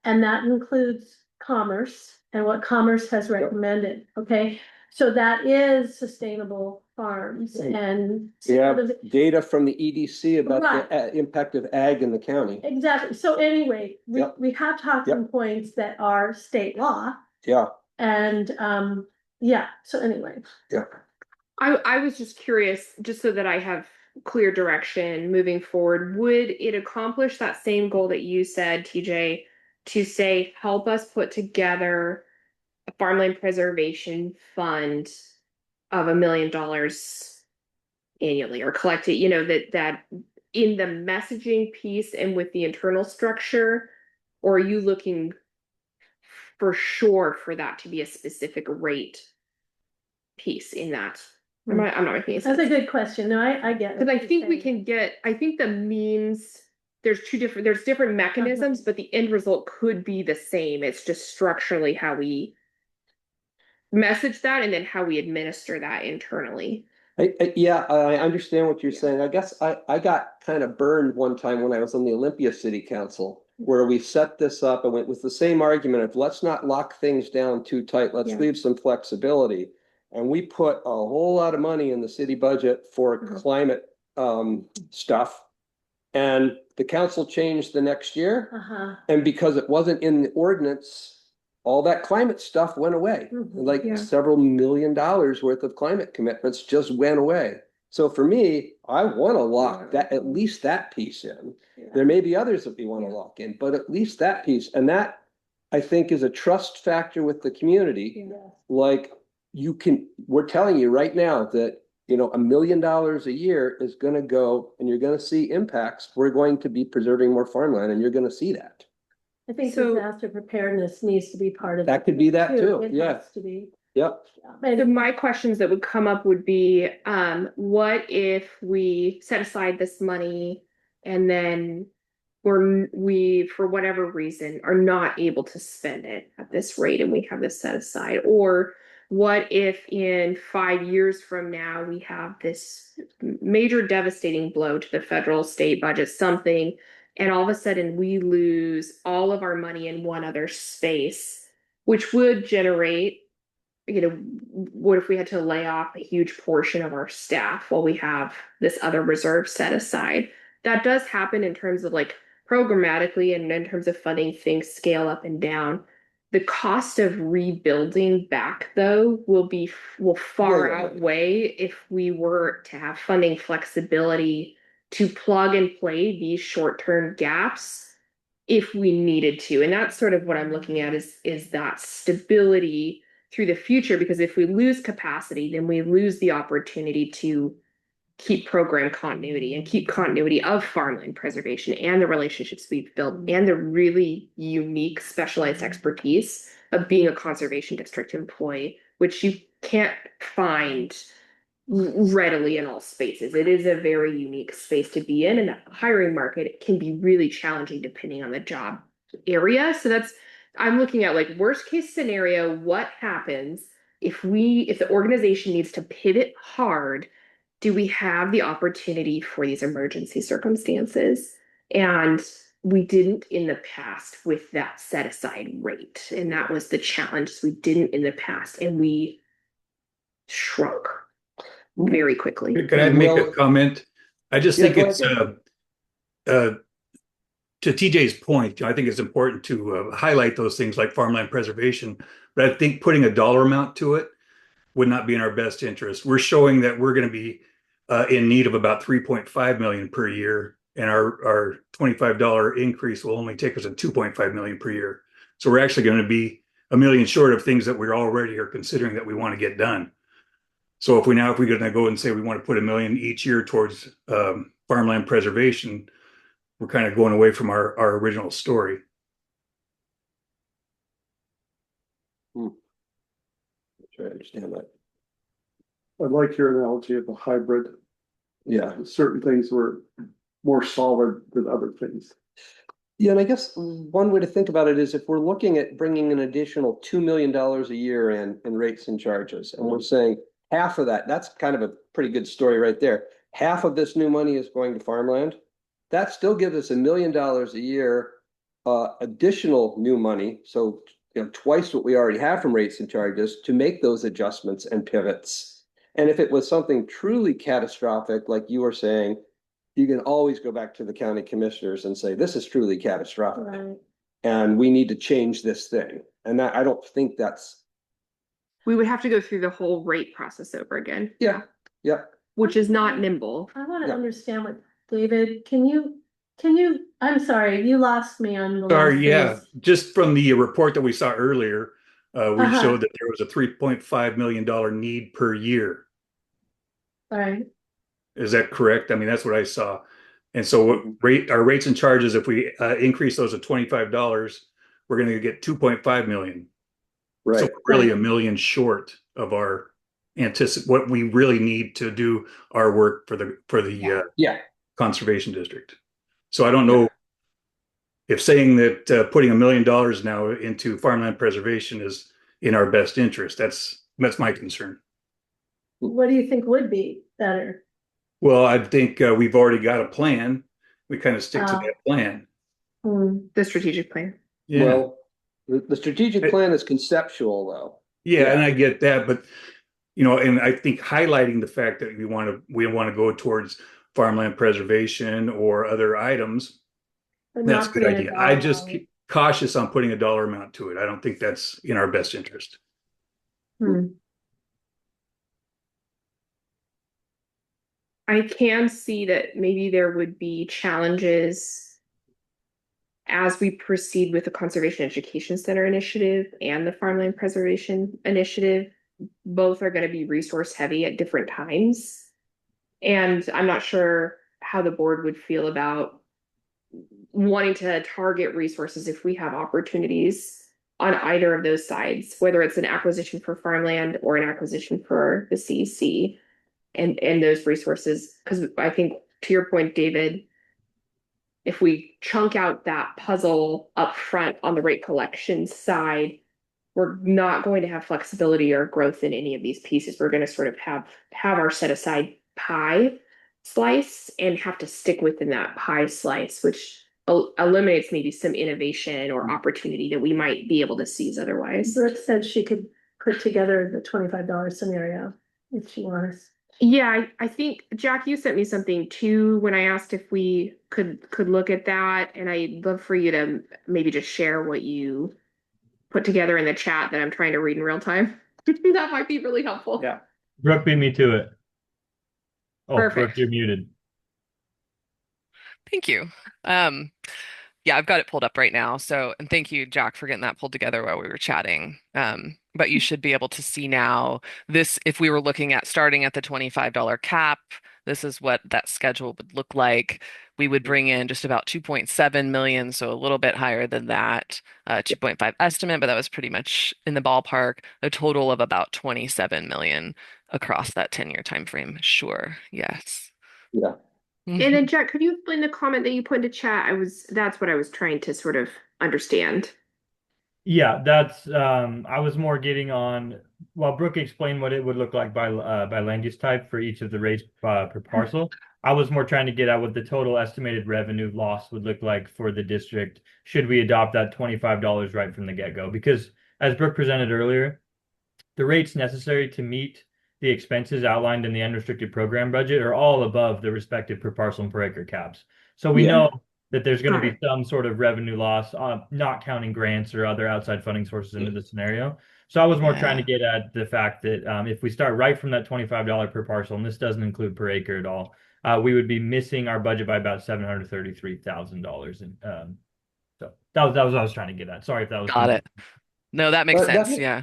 Speaker 8: And that includes commerce and what commerce has recommended, okay? So that is sustainable farms and.
Speaker 1: We have
Speaker 8: sort of-
Speaker 1: data from the EDC about
Speaker 8: Right.
Speaker 1: the impact of ag in the county.
Speaker 8: Exactly. So anyway,
Speaker 1: Yep.
Speaker 8: we have talking
Speaker 1: Yep.
Speaker 8: points that are state law
Speaker 1: Yeah,
Speaker 8: and, yeah, so anyway.
Speaker 1: yeah.
Speaker 3: I was just curious, just so that I have clear direction moving forward, would it accomplish that same goal that you said, TJ, to say, help us put together a farmland preservation fund of $1 million annually, or collect it, that in the messaging piece and with the internal structure, or are you looking for sure for that to be a specific rate piece in that? I'm not making sense.
Speaker 8: That's a good question. No, I get it.
Speaker 3: Because I think we can get, I think the means, there's different mechanisms, but the end result could be the same. It's just structurally how we message that and then how we administer that internally.
Speaker 1: Yeah, I understand what you're saying. I guess I got kind of burned one time when I was on the Olympia City Council, where we set this up and went with the same argument of let's not lock things down too tight. Let's
Speaker 8: Yeah.
Speaker 1: leave some flexibility. And we put a whole lot of money in the city budget for climate stuff. And the council changed the next year. And because it wasn't in the ordinance, all that climate stuff went away. Like
Speaker 3: Yeah.
Speaker 1: several $1 million worth of climate commitments just went away. So for me, I want to lock that, at least that piece in. There may be others that we want to lock in, but at least that piece. And that, I think, is a trust factor with the community. Like we're telling you right now that, $1 million a year is going to go and you're going to see impacts. We're going to be preserving more farmland and you're going to see that.
Speaker 8: I think
Speaker 3: So-
Speaker 8: disaster preparedness needs to be part of.
Speaker 1: That could be that too.
Speaker 8: It
Speaker 1: Yeah.
Speaker 8: has to be.
Speaker 1: Yep.
Speaker 3: So my questions that would come up would be, what if we set aside this money and then we, for whatever reason, are not able to spend it at this rate and we have this set aside? Or what if in 5 years from now, we have this major devastating blow to the federal state budget, something, and all of a sudden we lose all of our money in one other space, which would generate, what if we had to lay off a huge portion of our staff while we have this other reserve set aside? That does happen in terms of like programmatically and in terms of funding things scale up and down. The cost of rebuilding back though will far
Speaker 1: Yeah.
Speaker 3: outweigh if we were to have funding flexibility to plug and play these short-term gaps if we needed to. And that's sort of what I'm looking at is that stability through the future, because if we lose capacity, then we lose the opportunity to keep program continuity and keep continuity of farmland preservation and the relationships we've built and the really unique specialized expertise of being a conservation district employee, which you can't find readily in all spaces. It is a very unique space to be in, and the hiring market can be really challenging depending on the job area. So I'm looking at like worst case scenario, what happens if the organization needs to pivot hard? Do we have the opportunity for these emergency circumstances? And we didn't in the past with that set aside rate. And that was the challenge. We didn't in the past and we shrunk very quickly.
Speaker 6: Could I make a
Speaker 1: Well-
Speaker 6: comment? I just
Speaker 1: Yeah,
Speaker 6: think
Speaker 1: go
Speaker 6: it's
Speaker 1: ahead.
Speaker 6: to TJ's point, I think it's important to highlight those things like farmland preservation, but I think putting a dollar amount to it would not be in our best interest. We're showing that we're going to be in need of about 3.5 million per year, and our $25 increase will only take us to 2.5 million per year. So we're actually going to be a million short of things that we're already are considering that we want to get done. So if we're going to go and say we want to put $1 million each year towards farmland preservation, we're kind of going away from our original story.
Speaker 1: Try to understand that.
Speaker 2: I like your analogy of the hybrid.
Speaker 1: Yeah.
Speaker 2: Certain things were more solid than other things.
Speaker 1: Yeah, and I guess one way to think about it is if we're looking at bringing an additional $2 million a year in rates and charges, and we're saying half of that, that's kind of a pretty good story right there. Half of this new money is going to farmland. That still gives us $1 million a year additional new money. So, twice what we already have from rates and charges to make those adjustments and pivots. And if it was something truly catastrophic, like you were saying, you can always go back to the county commissioners and say, this is truly catastrophic.
Speaker 8: Right.
Speaker 1: And we need to change this thing. And I don't think that's.
Speaker 3: We would have to go through the whole rate process over again.
Speaker 1: Yeah.
Speaker 3: Which is not nimble.
Speaker 8: I want to
Speaker 1: Yeah.
Speaker 8: understand what, David, can you, I'm sorry, you lost me on the
Speaker 6: Sorry,
Speaker 8: last
Speaker 6: yeah.
Speaker 8: phase.
Speaker 6: Just from the report that we saw earlier, we
Speaker 8: Uh-huh.
Speaker 6: showed that there was a $3.5 million need per year.
Speaker 8: All right.
Speaker 6: Is that correct? I mean, that's what I saw. And so our rates and charges, if we increase those to $25, we're going to get 2.5 million.
Speaker 1: Right.
Speaker 6: So we're really $1 million short of our what we really need to do our work for the conservation district. So I don't know if saying that putting $1 million now into farmland preservation is in our best interest. That's my concern.
Speaker 8: What do you think would be better?
Speaker 6: Well, I think we've already got a plan. We kind of stick to that plan.
Speaker 3: The strategic plan.
Speaker 6: Yeah.
Speaker 1: Well, the strategic plan is conceptual, though.
Speaker 6: Yeah, and I get that, but and I think highlighting the fact that we want to go towards farmland preservation or other items,
Speaker 8: But
Speaker 6: that's a
Speaker 8: not
Speaker 6: good
Speaker 8: putting a
Speaker 6: idea.
Speaker 8: dollar
Speaker 6: I just
Speaker 8: amount.
Speaker 6: keep cautious on putting a dollar amount to it. I don't think that's in our best interest.
Speaker 3: I can see that maybe there would be challenges as we proceed with the Conservation Education Center initiative and the Farmland Preservation Initiative. Both are going to be resource heavy at different times. And I'm not sure how the board would feel about wanting to target resources if we have opportunities on either of those sides, whether it's an acquisition for farmland or an acquisition for the CEC and those resources. Because I think, to your point, David, if we chunk out that puzzle up front on the rate collection side, we're not going to have flexibility or growth in any of these pieces. We're going to sort of have our set aside pie slice and have to stick within that pie slice, which eliminates maybe some innovation or opportunity that we might be able to seize otherwise.
Speaker 8: Brooke said she could put together the $25 scenario if she wants.
Speaker 3: Yeah, I think, Jack, you sent me something too when I asked if we could look at that, and I'd love for you to maybe just share what you put together in the chat that I'm trying to read in real time. That might be really helpful.
Speaker 1: Yeah.
Speaker 10: Brooke beat me to it. Oh,
Speaker 3: Perfect.
Speaker 10: Brooke, you're muted.
Speaker 4: Thank you. Yeah, I've got it pulled up right now. So, and thank you, Jack, for getting that pulled together while we were chatting. But you should be able to see now this, if we were looking at starting at the $25 cap, this is what that schedule would look like. We would bring in just about 2.7 million, so a little bit higher than that, 2.5 estimate, but that was pretty much in the ballpark. A total of about 27 million across that 10-year time frame. Sure, yes.
Speaker 1: Yeah.
Speaker 3: And then, Jack, could you explain the comment that you put into chat? That's what I was trying to sort of understand.
Speaker 10: Yeah, that's I was more getting on while Brooke explained what it would look like by land use type for each of the rates per parcel. I was more trying to get at what the total estimated revenue loss would look like for the district should we adopt that $25 right from the get-go. Because as Brooke presented earlier, the rates necessary to meet the expenses outlined in the unrestricted program budget are all above the respective per parcel and per acre caps. So we know that there's going to be some sort of revenue loss, not counting grants or other outside funding sources into the scenario. So I was more trying to get at the fact that if we start right from that $25 per parcel, and this doesn't include per acre at all, we would be missing our budget by about $733,000. And so that was what I was trying to get at. Sorry if that was
Speaker 4: Got it. No, that makes
Speaker 1: But that's-
Speaker 4: sense. Yeah.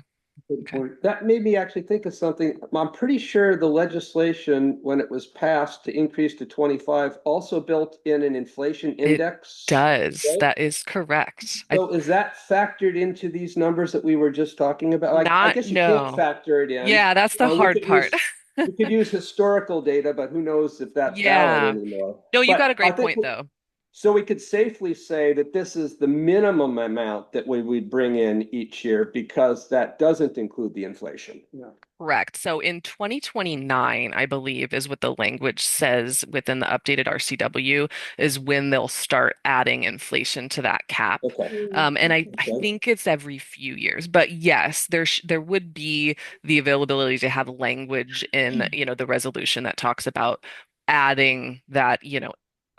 Speaker 2: Good
Speaker 4: Okay.
Speaker 2: point.
Speaker 1: That made me actually think of something. I'm pretty sure the legislation, when it was passed to increase to 25, also built in an inflation index.
Speaker 4: Does.
Speaker 1: right?
Speaker 4: That is correct.
Speaker 1: So is that factored into these numbers that we were just talking about? Like, I
Speaker 4: Not,
Speaker 1: guess you can't
Speaker 4: no.
Speaker 1: factor it in.
Speaker 4: Yeah, that's the
Speaker 1: We
Speaker 4: hard
Speaker 1: could
Speaker 4: part.
Speaker 1: we could use historical data, but who knows if that's valid
Speaker 4: Yeah.
Speaker 1: anymore.
Speaker 4: No, you got a
Speaker 1: But I
Speaker 4: great
Speaker 1: think
Speaker 4: point though.
Speaker 1: so we could safely say that this is the minimum amount that we would bring in each year because that doesn't include the inflation.
Speaker 4: Correct. So in 2029, I believe, is what the language says within the updated RCW, is when they'll start adding inflation to that cap.
Speaker 1: Okay.
Speaker 4: And I
Speaker 1: Okay.
Speaker 4: think it's every few years. But yes, there would be the availability to have language in, the resolution that talks about adding that,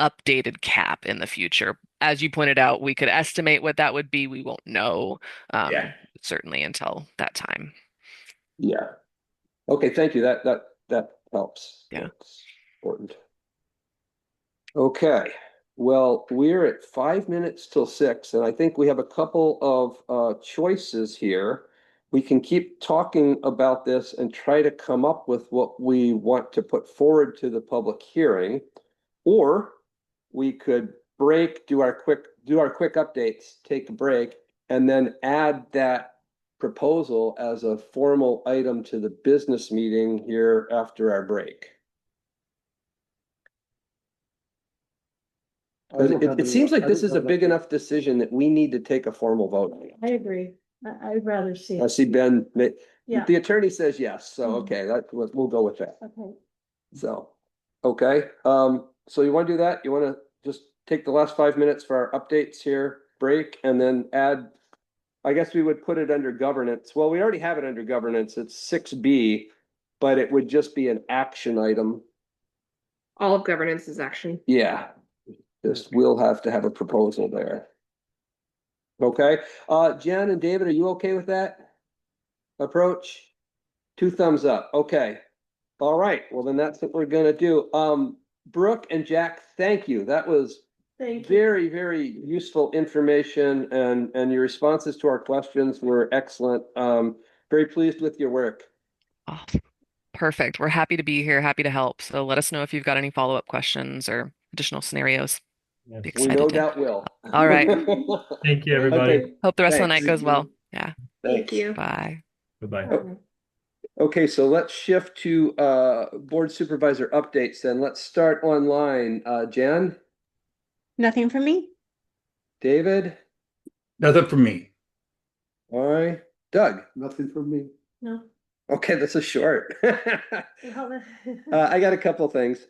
Speaker 4: updated cap in the future. As you pointed out, we could estimate what that would be. We won't know,
Speaker 1: Yeah.
Speaker 4: certainly until that time.
Speaker 1: Yeah. Okay, thank you. That helps.
Speaker 4: Yeah.
Speaker 1: That's important. Okay, well, we're at 5 minutes till 6, and I think we have a couple of choices here. We can keep talking about this and try to come up with what we want to put forward to the public hearing, or we could break, do our quick updates, take a break, and then add that proposal as a formal item to the business meeting here after our break. It seems like this is a big enough decision that we need to take a formal vote.
Speaker 8: I agree. I'd rather see
Speaker 1: I
Speaker 8: it.
Speaker 1: see Ben,
Speaker 8: Yeah.
Speaker 1: the attorney says yes, so
Speaker 8: Mhm.
Speaker 1: okay, we'll go with that.
Speaker 8: Okay.
Speaker 1: So, okay, so you want to do that? You want to just take the last 5 minutes for our updates here, break, and then add, I guess we would put it under governance. Well, we already have it under governance. It's 6B, but it would just be an action item.
Speaker 3: All of governance is action.
Speaker 1: Yeah, just we'll have to have a proposal there. Okay, Jen and David, are you okay with that approach? 2 thumbs up. Okay. All right. Well, then that's what we're gonna do. Brooke and Jack, thank you. That was
Speaker 8: Thank you.
Speaker 1: very, very useful information, and your responses to our questions were excellent. Very pleased with your work.
Speaker 4: Oh, perfect. We're happy to be here, happy to help. So let us know if you've got any follow-up questions or additional scenarios.
Speaker 10: Yeah.
Speaker 4: Be
Speaker 1: We
Speaker 4: excited
Speaker 1: no
Speaker 4: to.
Speaker 1: doubt will.
Speaker 4: All right.
Speaker 10: Thank you, everybody.
Speaker 1: Okay,
Speaker 4: Hope the rest of the
Speaker 1: thanks.
Speaker 4: night goes well. Yeah.
Speaker 3: Thank
Speaker 1: Thanks.
Speaker 3: you.
Speaker 4: Bye.
Speaker 10: Goodbye.
Speaker 1: Okay, so let's shift to board supervisor updates then. Let's start online. Jan,
Speaker 7: Nothing from me?
Speaker 1: David,
Speaker 6: Nothing from me.
Speaker 1: all right, Doug.
Speaker 2: Nothing from me.
Speaker 8: No.
Speaker 1: Okay, this is short.
Speaker 8: Well,
Speaker 1: I got a couple things.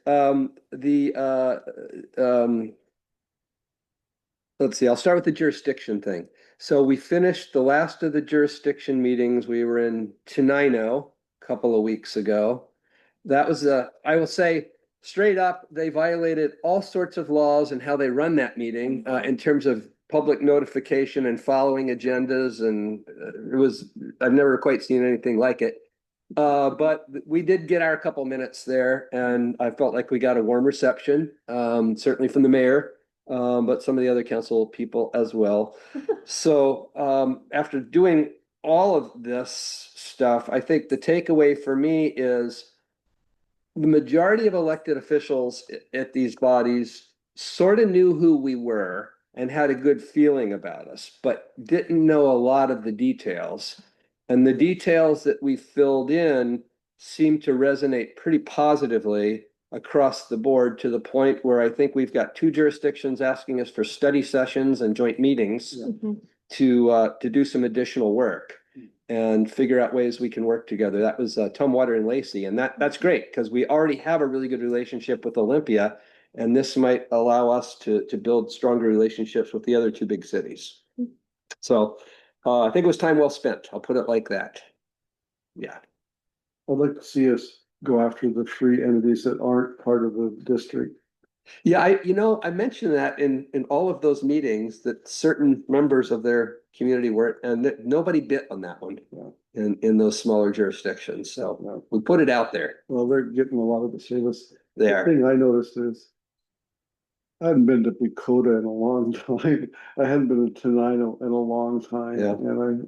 Speaker 1: Let's see, I'll start with the jurisdiction thing. So we finished the last of the jurisdiction meetings. We were in Tenino a couple of weeks ago. That was I will say straight up, they violated all sorts of laws and how they run that meeting in terms of public notification and following agendas. And I've never quite seen anything like it. But we did get our couple minutes there, and I felt like we got a warm reception, certainly from the mayor, but some of the other council people as well. So after doing all of this stuff, I think the takeaway for me is the majority of elected officials at these bodies sort of knew who we were and had a good feeling about us, but didn't know a lot of the details. And the details that we filled in seem to resonate pretty positively across the board, to the point where I think we've got 2 jurisdictions asking us for study sessions and joint meetings to do some additional work and figure out ways we can work together. That was Tumwater and Lacey, and that's great because we already have a really good relationship with Olympia, and this might allow us to build stronger relationships with the other 2 big cities. So I think it was time well spent. I'll put it like that. Yeah.
Speaker 2: I'd like to see us go after the 3 entities that aren't part of the district.
Speaker 1: Yeah, I mentioned that in all of those meetings that certain members of their community were, and that nobody bit on that one in those smaller jurisdictions. So we put it out there.
Speaker 2: Well, they're getting a lot of the service. The
Speaker 1: There.
Speaker 2: thing I noticed is I hadn't been to Dakota in a long time. I hadn't been to Tenino in a long time.
Speaker 1: Yeah.
Speaker 2: And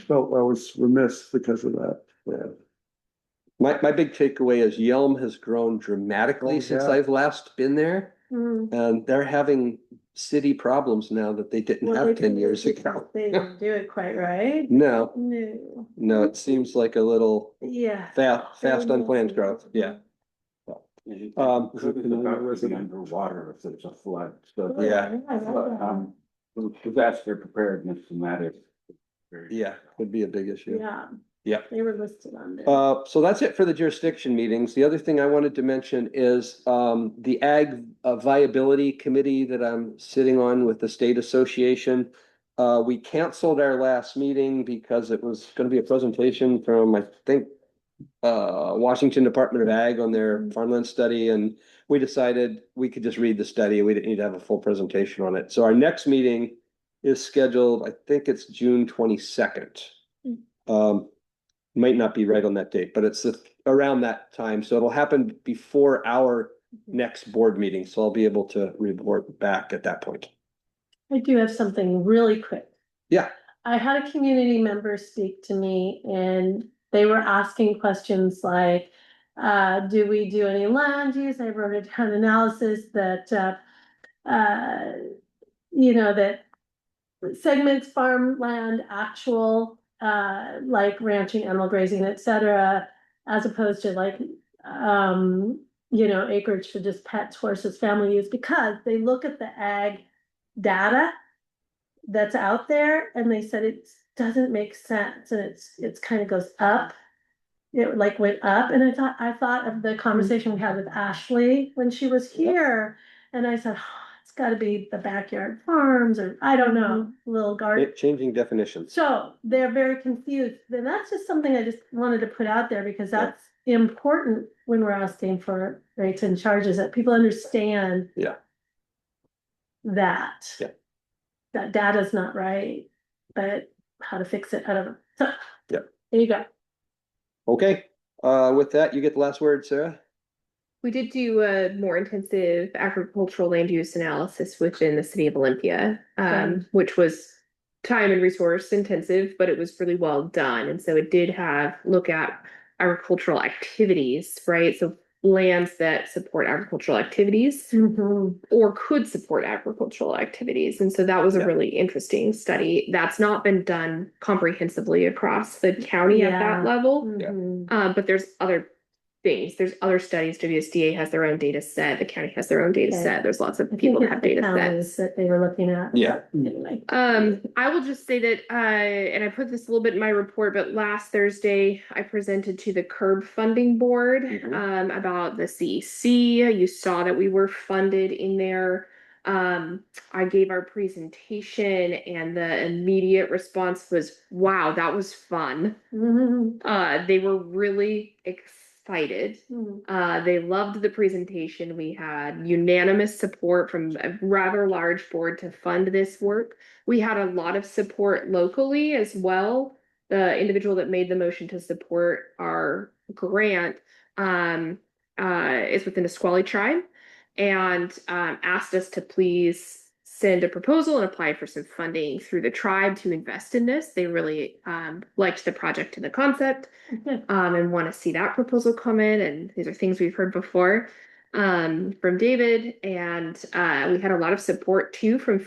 Speaker 2: felt I was remiss because of that.
Speaker 1: Yeah. My big takeaway is Yelm has grown dramatically
Speaker 2: Oh,
Speaker 1: since
Speaker 2: yeah.
Speaker 1: I've last been there.
Speaker 8: Hmm.
Speaker 1: And they're having city problems now that they didn't
Speaker 8: Well,
Speaker 1: have 10 years ago.
Speaker 8: They didn't do it quite right.
Speaker 1: No,
Speaker 8: No.
Speaker 1: no, it seems like a little
Speaker 8: Yeah.
Speaker 1: fast unplanned growth. Yeah.
Speaker 9: So there's about to be underwater if there's a flood, so.
Speaker 1: Yeah.
Speaker 9: Disaster preparedness and that is.
Speaker 1: Yeah, could be a big issue.
Speaker 8: Yeah.
Speaker 1: Yeah.
Speaker 8: They were listed on there.
Speaker 1: So that's it for the jurisdiction meetings. The other thing I wanted to mention is the Ag Viability Committee that I'm sitting on with the State Association. We canceled our last meeting because it was going to be a presentation from, I think, Washington Department of Ag on their farmland study, and we decided we could just read the study. We didn't need to have a full presentation on it. So our next meeting is scheduled, I think it's June 22nd. Might not be right on that date, but it's around that time. So it'll happen before our next board meeting. So I'll be able to report back at that point.
Speaker 8: I do have something really quick.
Speaker 1: Yeah.
Speaker 8: I had a community member speak to me and they were asking questions like, do we do any land use? I wrote a ton analysis that, that segments farmland actual, like ranching, animal grazing, etc., as opposed to like, acreage for just pets, horses, family use, because they look at the ag data that's out there and they said it doesn't make sense and it's kind of goes up. It like went up, and I thought of the conversation we had with Ashley when she was here, and I said, oh, it's got to be the backyard farms, or I don't know, little garden.
Speaker 1: Changing definitions.
Speaker 8: So they're very confused. Then that's just something I just wanted to put out there because that's important when we're asking for rates and charges, that people understand.
Speaker 1: Yeah.
Speaker 8: That.
Speaker 1: Yeah.
Speaker 8: That data's not right, but how to fix it, I don't know. So
Speaker 1: yeah,
Speaker 8: there you go.
Speaker 1: Okay, with that, you get the last word, Sarah.
Speaker 3: We did do a more intensive agricultural land use analysis within the city of Olympia, which was time and resource intensive, but it was really well done. And so it did look at agricultural activities, right? So lands that support agricultural activities or could support agricultural activities. And so that was a really interesting study. That's not been done comprehensively across the county at that level. But there's other things. There's other studies. WSDA has their own data set. The county has their own data set. There's lots of people that have data sets
Speaker 8: that they were looking at.
Speaker 1: Yeah.
Speaker 8: Anyway.
Speaker 3: I will just say that, and I put this a little bit in my report, but last Thursday I presented to the CURB funding board about the CEC. You saw that we were funded in there. I gave our presentation and the immediate response was, wow, that was fun. They were really excited. They loved the presentation. We had unanimous support from a rather large board to fund this work. We had a lot of support locally as well. The individual that made the motion to support our grant is within the Squally tribe and asked us to please send a proposal and apply for some funding through the tribe to invest in this. They really liked the project and the concept and want to see that proposal come in. And these are things we've heard before from David. And we had a lot of support too from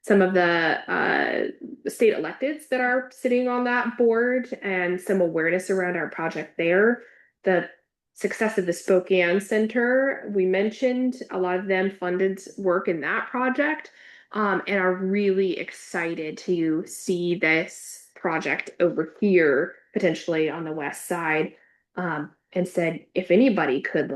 Speaker 3: some of the state electeds that are sitting on that board and some awareness around our project there. The success of the Spokane Center, we mentioned a lot of them funded work in that project and are really excited to see this project over here, potentially on the west side, and said if anybody could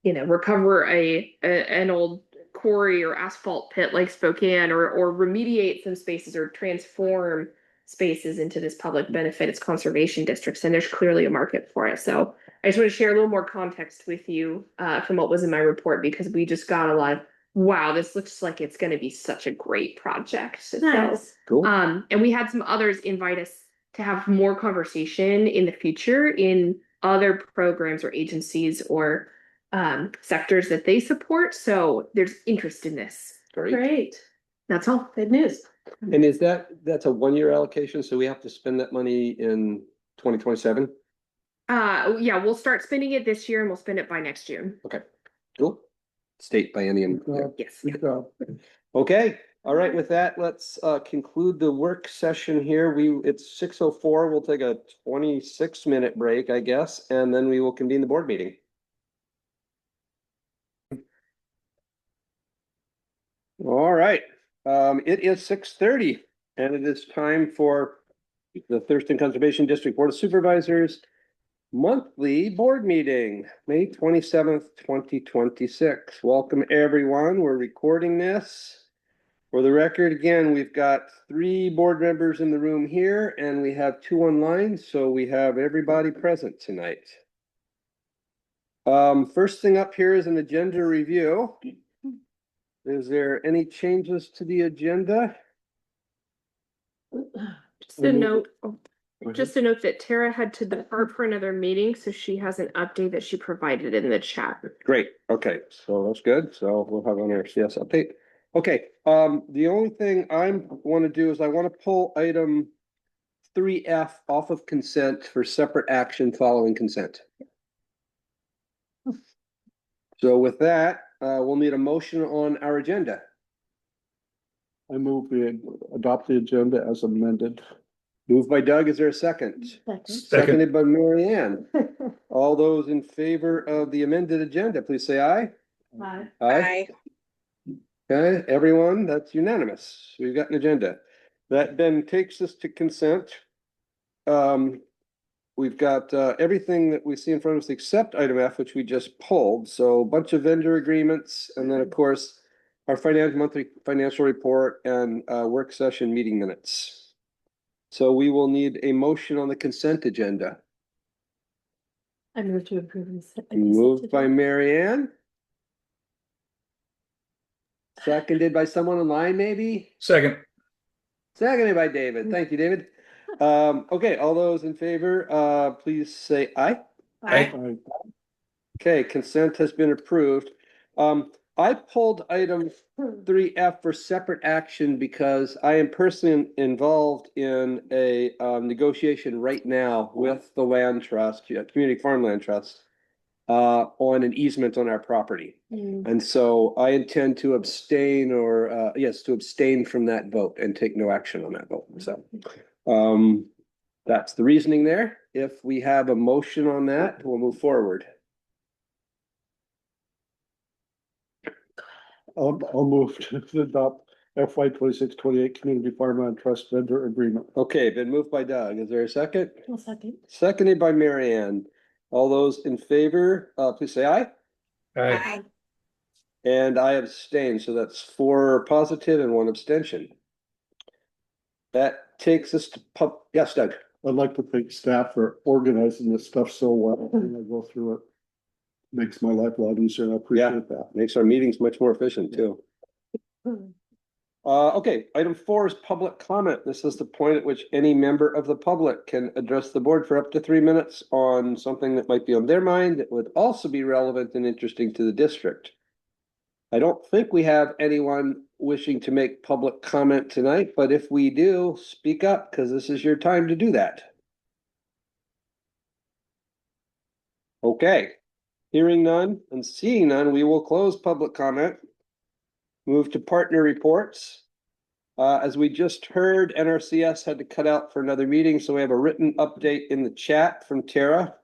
Speaker 3: recover an old quarry or asphalt pit like Spokane or remediate some spaces or transform spaces into this public benefit, it's conservation districts, and there's clearly a market for it. So I just want to share a little more context with you from what was in my report, because we just got a lot of, wow, this looks like it's going to be such a great project.
Speaker 8: Nice.
Speaker 3: So,
Speaker 1: cool.
Speaker 3: And we had some others invite us to have more conversation in the future in other programs or agencies or sectors that they support. So there's interest in this.
Speaker 8: Great.
Speaker 3: That's all.
Speaker 8: Good news.
Speaker 1: And that's a 1-year allocation, so we have to spend that money in 2027?
Speaker 3: Yeah, we'll start spending it this year and we'll spend it by next June.
Speaker 1: Okay, cool. State biennium. Yeah.
Speaker 3: Yes.
Speaker 2: Good job.
Speaker 1: Okay, all right, with that, let's conclude the work session here. It's 6:04. We'll take a 26-minute break, I guess, and then we will convene the board meeting. All right, it is 6:30 and it is time for the Thurston Conservation District Board of Supervisors monthly board meeting, May 27th, 2026. Welcome, everyone. We're recording this. For the record, again, we've got 3 board members in the room here and we have 2 online, so we have everybody present tonight. First thing up here is an agenda review. Is there any changes to the agenda?
Speaker 3: Just a note, just a note that Tara had to depart for another meeting, so she has an update that she provided in the chat.
Speaker 1: Great, okay, so that's good. So we'll have on our CS update. Okay, the only thing I want to do is I want to pull item 3F off of consent for separate action following consent. So with that, we'll need a motion on our agenda.
Speaker 2: I move we adopt the agenda as amended.
Speaker 1: Moved by Doug, is there a second?
Speaker 8: Second.
Speaker 1: Seconded by Mary Ann. All those in favor of the amended agenda, please say aye.
Speaker 8: Aye.
Speaker 1: Aye. Okay, everyone, that's unanimous. We've got an agenda. That then takes us to consent. We've got everything that we see in front of us except item F, which we just pulled. So a bunch of vendor agreements, and then of course, our monthly financial report and work session meeting minutes. So we will need a motion on the consent agenda.
Speaker 8: I move to approve this.
Speaker 1: Moved by Mary Ann. Seconded by someone online, maybe?
Speaker 6: Second.
Speaker 1: Seconded by David. Thank you, David. Okay, all those in favor, please say aye.
Speaker 6: Aye.
Speaker 1: Okay, consent has been approved. I pulled item 3F for separate action because I am personally involved in a negotiation right now with the land trust, Community Farmland Trust, on an easement on our property. And so I intend to abstain to abstain from that vote and take no action on that vote. So that's the reasoning there. If we have a motion on that, we'll move forward.
Speaker 2: I'll move to adopt FY 26-28 Community Farmland Trust Vendor Agreement.
Speaker 1: Okay, been moved by Doug. Is there a second?
Speaker 8: I'll second.
Speaker 1: Seconded by Mary Ann. All those in favor, please say aye.
Speaker 6: Aye.
Speaker 1: And I abstain, so that's 4 positive and 1 abstention. That takes us to yes, Doug.
Speaker 2: I'd like to thank staff for organizing this stuff so well when I go through it. Makes my life a lot easier and I appreciate that.
Speaker 1: Makes our meetings much more efficient too. Okay, item 4 is public comment. This is the point at which any member of the public can address the board for up to 3 minutes on something that might be on their mind that would also be relevant and interesting to the district. I don't think we have anyone wishing to make public comment tonight, but if we do, speak up because this is your time to do that. Okay, hearing none and seeing none, we will close public comment. Move to partner reports. As we just heard, NRCS had to cut out for another meeting, so we have a written update in the chat from Tara.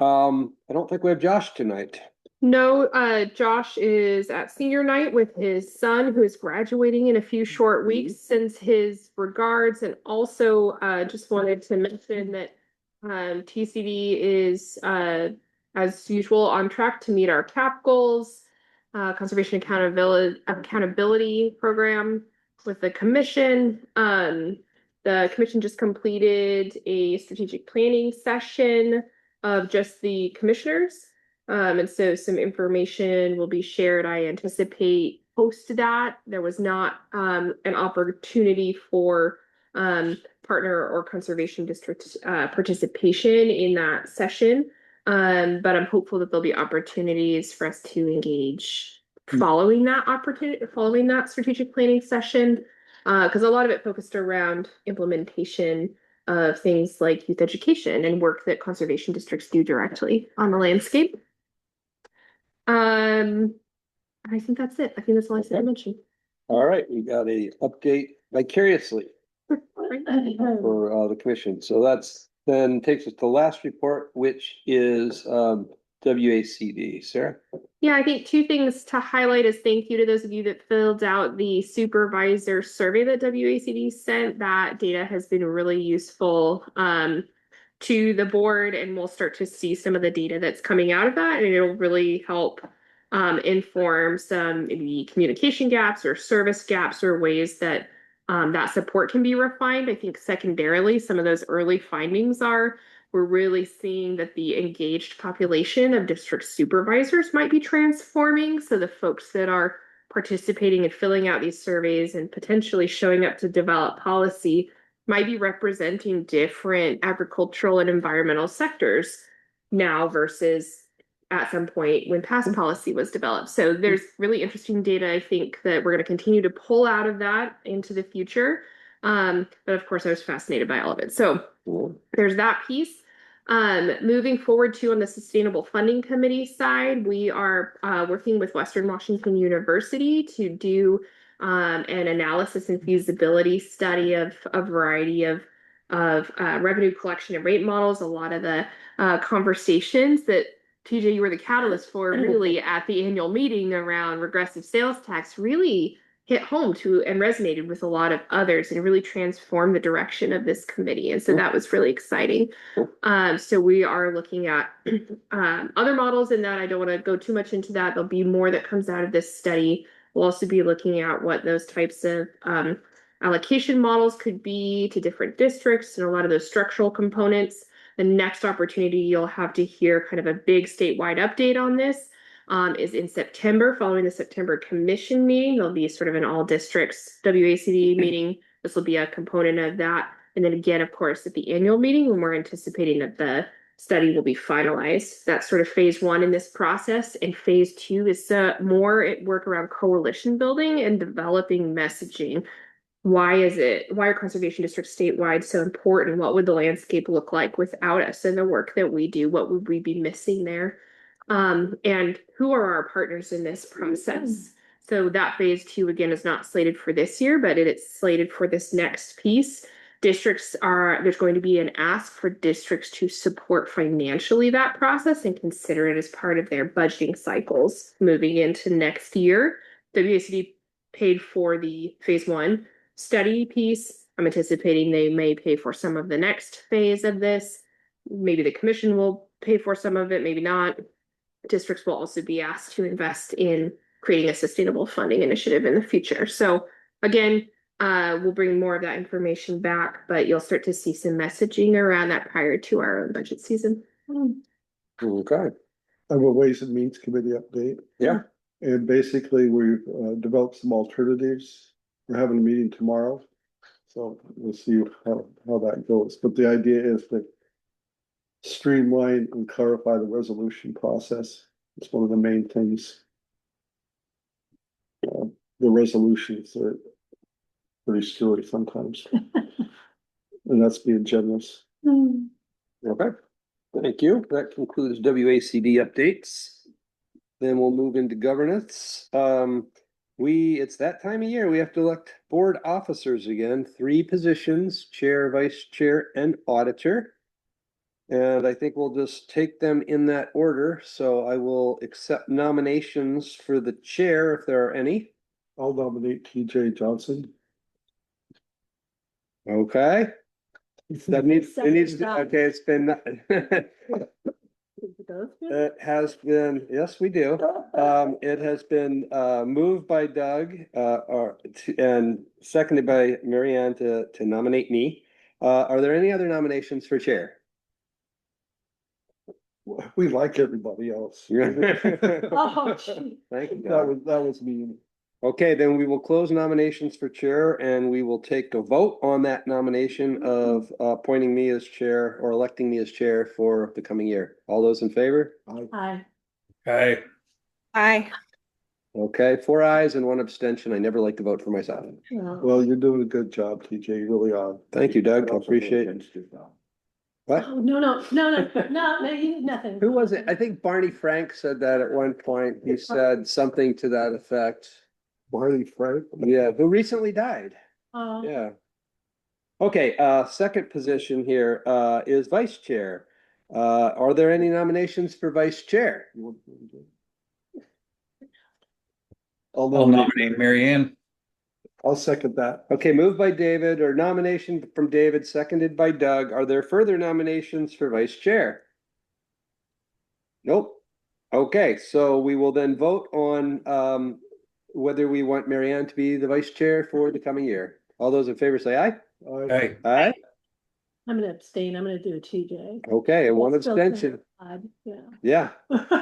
Speaker 1: I don't think we have Josh tonight.
Speaker 3: No, Josh is at senior night with his son who is graduating in a few short weeks, sends his regards, and also just wanted to mention that TCD is as usual on track to meet our CAP goals, conservation accountability program with the commission. The commission just completed a strategic planning session of just the commissioners. And so some information will be shared. I anticipate post that. There was not an opportunity for partner or conservation district participation in that session. But I'm hopeful that there'll be opportunities for us to engage following that opportunity, following that strategic planning session. Because a lot of it focused around implementation of things like youth education and work that conservation districts do directly on the landscape. I think that's it. I think that's all I said to mention.
Speaker 1: All right, we got a update vicariously for the commission. So that's then takes us to the last report, which is WACD. Sarah?
Speaker 3: Yeah, I think two things to highlight is thank you to those of you that filled out the supervisor survey that WACD sent. That data has been really useful to the board, and we'll start to see some of the data that's coming out of that, and it'll really help inform some maybe communication gaps or service gaps or ways that that support can be refined. I think secondarily, some of those early findings are we're really seeing that the engaged population of district supervisors might be transforming. So the folks that are participating and filling out these surveys and potentially showing up to develop policy might be representing different agricultural and environmental sectors now versus at some point when past policy was developed. So there's really interesting data, I think, that we're going to continue to pull out of that into the future. But of course, I was fascinated by all of it. So there's that piece. Moving forward to on the Sustainable Funding Committee side, we are working with Western Washington University to do an analysis and feasibility study of a variety of revenue collection and rate models. A lot of the conversations that TJ, you were the catalyst for really at the annual meeting around regressive sales tax really hit home to and resonated with a lot of others and really transformed the direction of this committee. And so that was really exciting. So we are looking at other models in that. I don't want to go too much into that. There'll be more that comes out of this study. We'll also be looking at what those types of allocation models could be to different districts and a lot of those structural components. The next opportunity you'll have to hear kind of a big statewide update on this is in September, following the September commission meeting. There'll be sort of an all districts WACD meeting. This will be a component of that. And then again, of course, at the annual meeting when we're anticipating that the study will be finalized. That's sort of phase one in this process. And phase two is more work around coalition building and developing messaging. Why are conservation districts statewide so important? What would the landscape look like without us and the work that we do? What would we be missing there? And who are our partners in this process? So that phase two, again, is not slated for this year, but it's slated for this next piece. There's going to be an ask for districts to support financially that process and consider it as part of their budgeting cycles moving into next year. WACD paid for the phase one study piece. I'm anticipating they may pay for some of the next phase of this. Maybe the commission will pay for some of it, maybe not. Districts will also be asked to invest in creating a sustainable funding initiative in the future. So again, we'll bring more of that information back, but you'll start to see some messaging around that prior to our own budget season.
Speaker 1: Okay.
Speaker 2: I have a Ways and Means Committee update.
Speaker 1: Yeah.
Speaker 2: And basically, we've developed some alternatives. We're having a meeting tomorrow. So we'll see how that goes. But the idea is to streamline and clarify the resolution process. It's one of the main things. The resolutions are pretty screwy sometimes. And that's being generous.
Speaker 1: Okay. Thank you. That concludes WACD updates. Then we'll move into governance. It's that time of year. We have to elect board officers again, 3 positions, chair, vice chair, and auditor. And I think we'll just take them in that order. So I will accept nominations for the chair if there are any.
Speaker 2: I'll nominate TJ Johnson.
Speaker 1: Okay. It needs to, okay, it's been. It has been, yes, we do. It has been moved by Doug and seconded by Marianne to nominate me. Are there any other nominations for chair?
Speaker 2: We like everybody else.
Speaker 8: Oh, gee.
Speaker 1: Thank you.
Speaker 2: That was mean.
Speaker 1: Okay, then we will close nominations for chair and we will take a vote on that nomination of appointing me as chair or electing me as chair for the coming year. All those in favor?
Speaker 8: Hi.
Speaker 6: Okay.
Speaker 7: Aye.
Speaker 1: Okay, 4 ayes and 1 abstention. I never like to vote for myself.
Speaker 2: Well, you're doing a good job, TJ, you really are.
Speaker 1: Thank you, Doug. I appreciate it. What?
Speaker 8: Oh, no, you did nothing.
Speaker 1: Who was it? I think Barney Frank said that at one point. He said something to that effect.
Speaker 2: Barney Frank?
Speaker 1: Yeah, who recently died.
Speaker 8: Oh,
Speaker 1: Yeah. Okay, second position here, is vice chair. Are there any nominations for vice chair?
Speaker 2: I'll
Speaker 6: I'll
Speaker 2: nominate.
Speaker 6: nominate Mary Ann.
Speaker 2: I'll second that.
Speaker 1: Okay, moved by David, or nomination from David, seconded by Doug. Are there further nominations for vice chair? Nope. Okay, so we will then vote on whether we want Mary Ann to be the vice chair for the coming year. All those in favor say aye.
Speaker 6: Hey,
Speaker 1: Aye.
Speaker 8: I'm gonna abstain. I'm gonna do a TJ.
Speaker 1: Okay, and 1
Speaker 8: It's still kind of
Speaker 1: abstention.
Speaker 8: odd, Yeah.
Speaker 1: Yeah,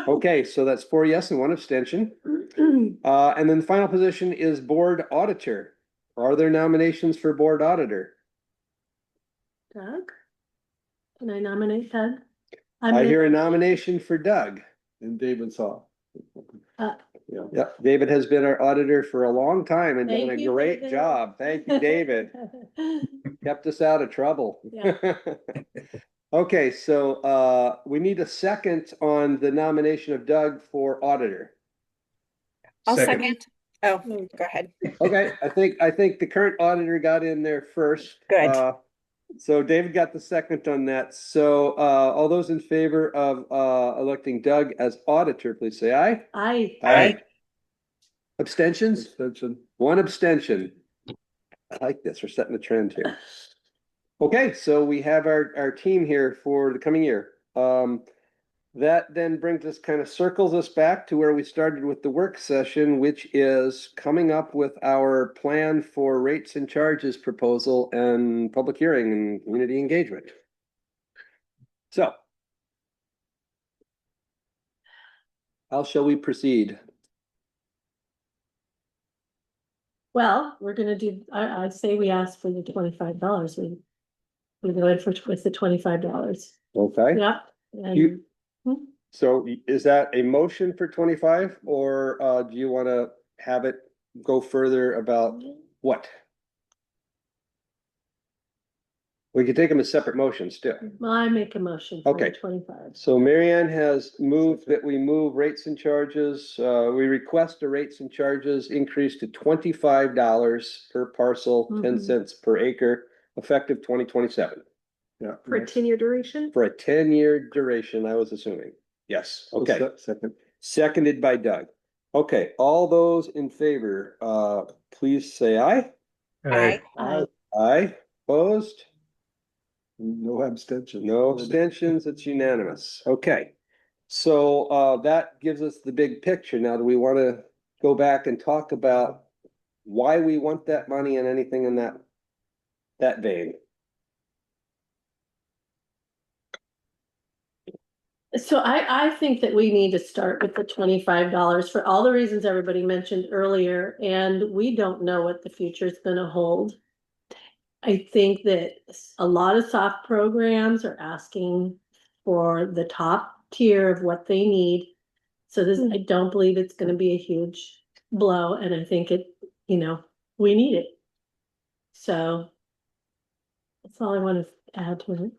Speaker 1: okay, so that's 4 yes and 1 abstention. And then the final position is board auditor. Are there nominations for board auditor?
Speaker 8: Doug? Can I nominate Doug?
Speaker 1: I hear a nomination for Doug.
Speaker 2: And David saw. Yeah.
Speaker 1: Yep, David has been our auditor for a long time and done a
Speaker 8: Thank you,
Speaker 1: great
Speaker 8: David.
Speaker 1: job. Thank you, David. Kept us out of trouble.
Speaker 8: Yeah.
Speaker 1: Okay, so we need a second on the nomination of Doug for auditor.
Speaker 7: I'll
Speaker 6: second.
Speaker 7: second. Oh, go ahead.
Speaker 1: Okay, I think the current auditor got in there first.
Speaker 7: Good.
Speaker 1: So David got the second on that. So all those in favor of electing Doug as auditor, please say aye.
Speaker 8: I,
Speaker 6: Aye.
Speaker 1: Abstentions?
Speaker 2: Abstention.
Speaker 1: 1 abstention. I like this. We're setting a trend here. Okay, so we have our team here for the coming year. That then brings us, kind of circles us back to where we started with the work session, which is coming up with our plan for rates and charges proposal and public hearing and community engagement. So how shall we proceed?
Speaker 8: well, we're gonna do, I say we ask for the $25. We go in with the $25.
Speaker 1: Okay,
Speaker 8: Yep.
Speaker 1: You-
Speaker 8: And
Speaker 1: so is that a motion for 25 or do you want to have it go further about what? We could take them as separate motions too.
Speaker 8: well, I make a motion for the
Speaker 1: Okay.
Speaker 8: 25.
Speaker 1: So Mary Ann has moved that we move rates and charges. We request a rates and charges increase to $25 per parcel, 10
Speaker 8: Mhm.
Speaker 1: cents per acre, effective 2027.
Speaker 2: Yeah.
Speaker 3: For a 10-year duration?
Speaker 1: For a 10-year duration, I was assuming. Yes, okay.
Speaker 2: Second.
Speaker 1: Seconded by Doug. Okay, all those in favor, please say aye.
Speaker 10: Aye.
Speaker 1: Aye, opposed?
Speaker 2: No abstention.
Speaker 1: No abstentions, it's unanimous. Okay. So that gives us the big picture. Now, do we want to go back and talk about why we want that money and anything in that vein?
Speaker 8: So I think that we need to start with the $25 for all the reasons everybody mentioned earlier, and we don't know what the future is gonna hold. I think that a lot of soft programs are asking for the top tier of what they need. So I don't believe it's gonna be a huge blow, and I think we need it. So that's all I want to add to it.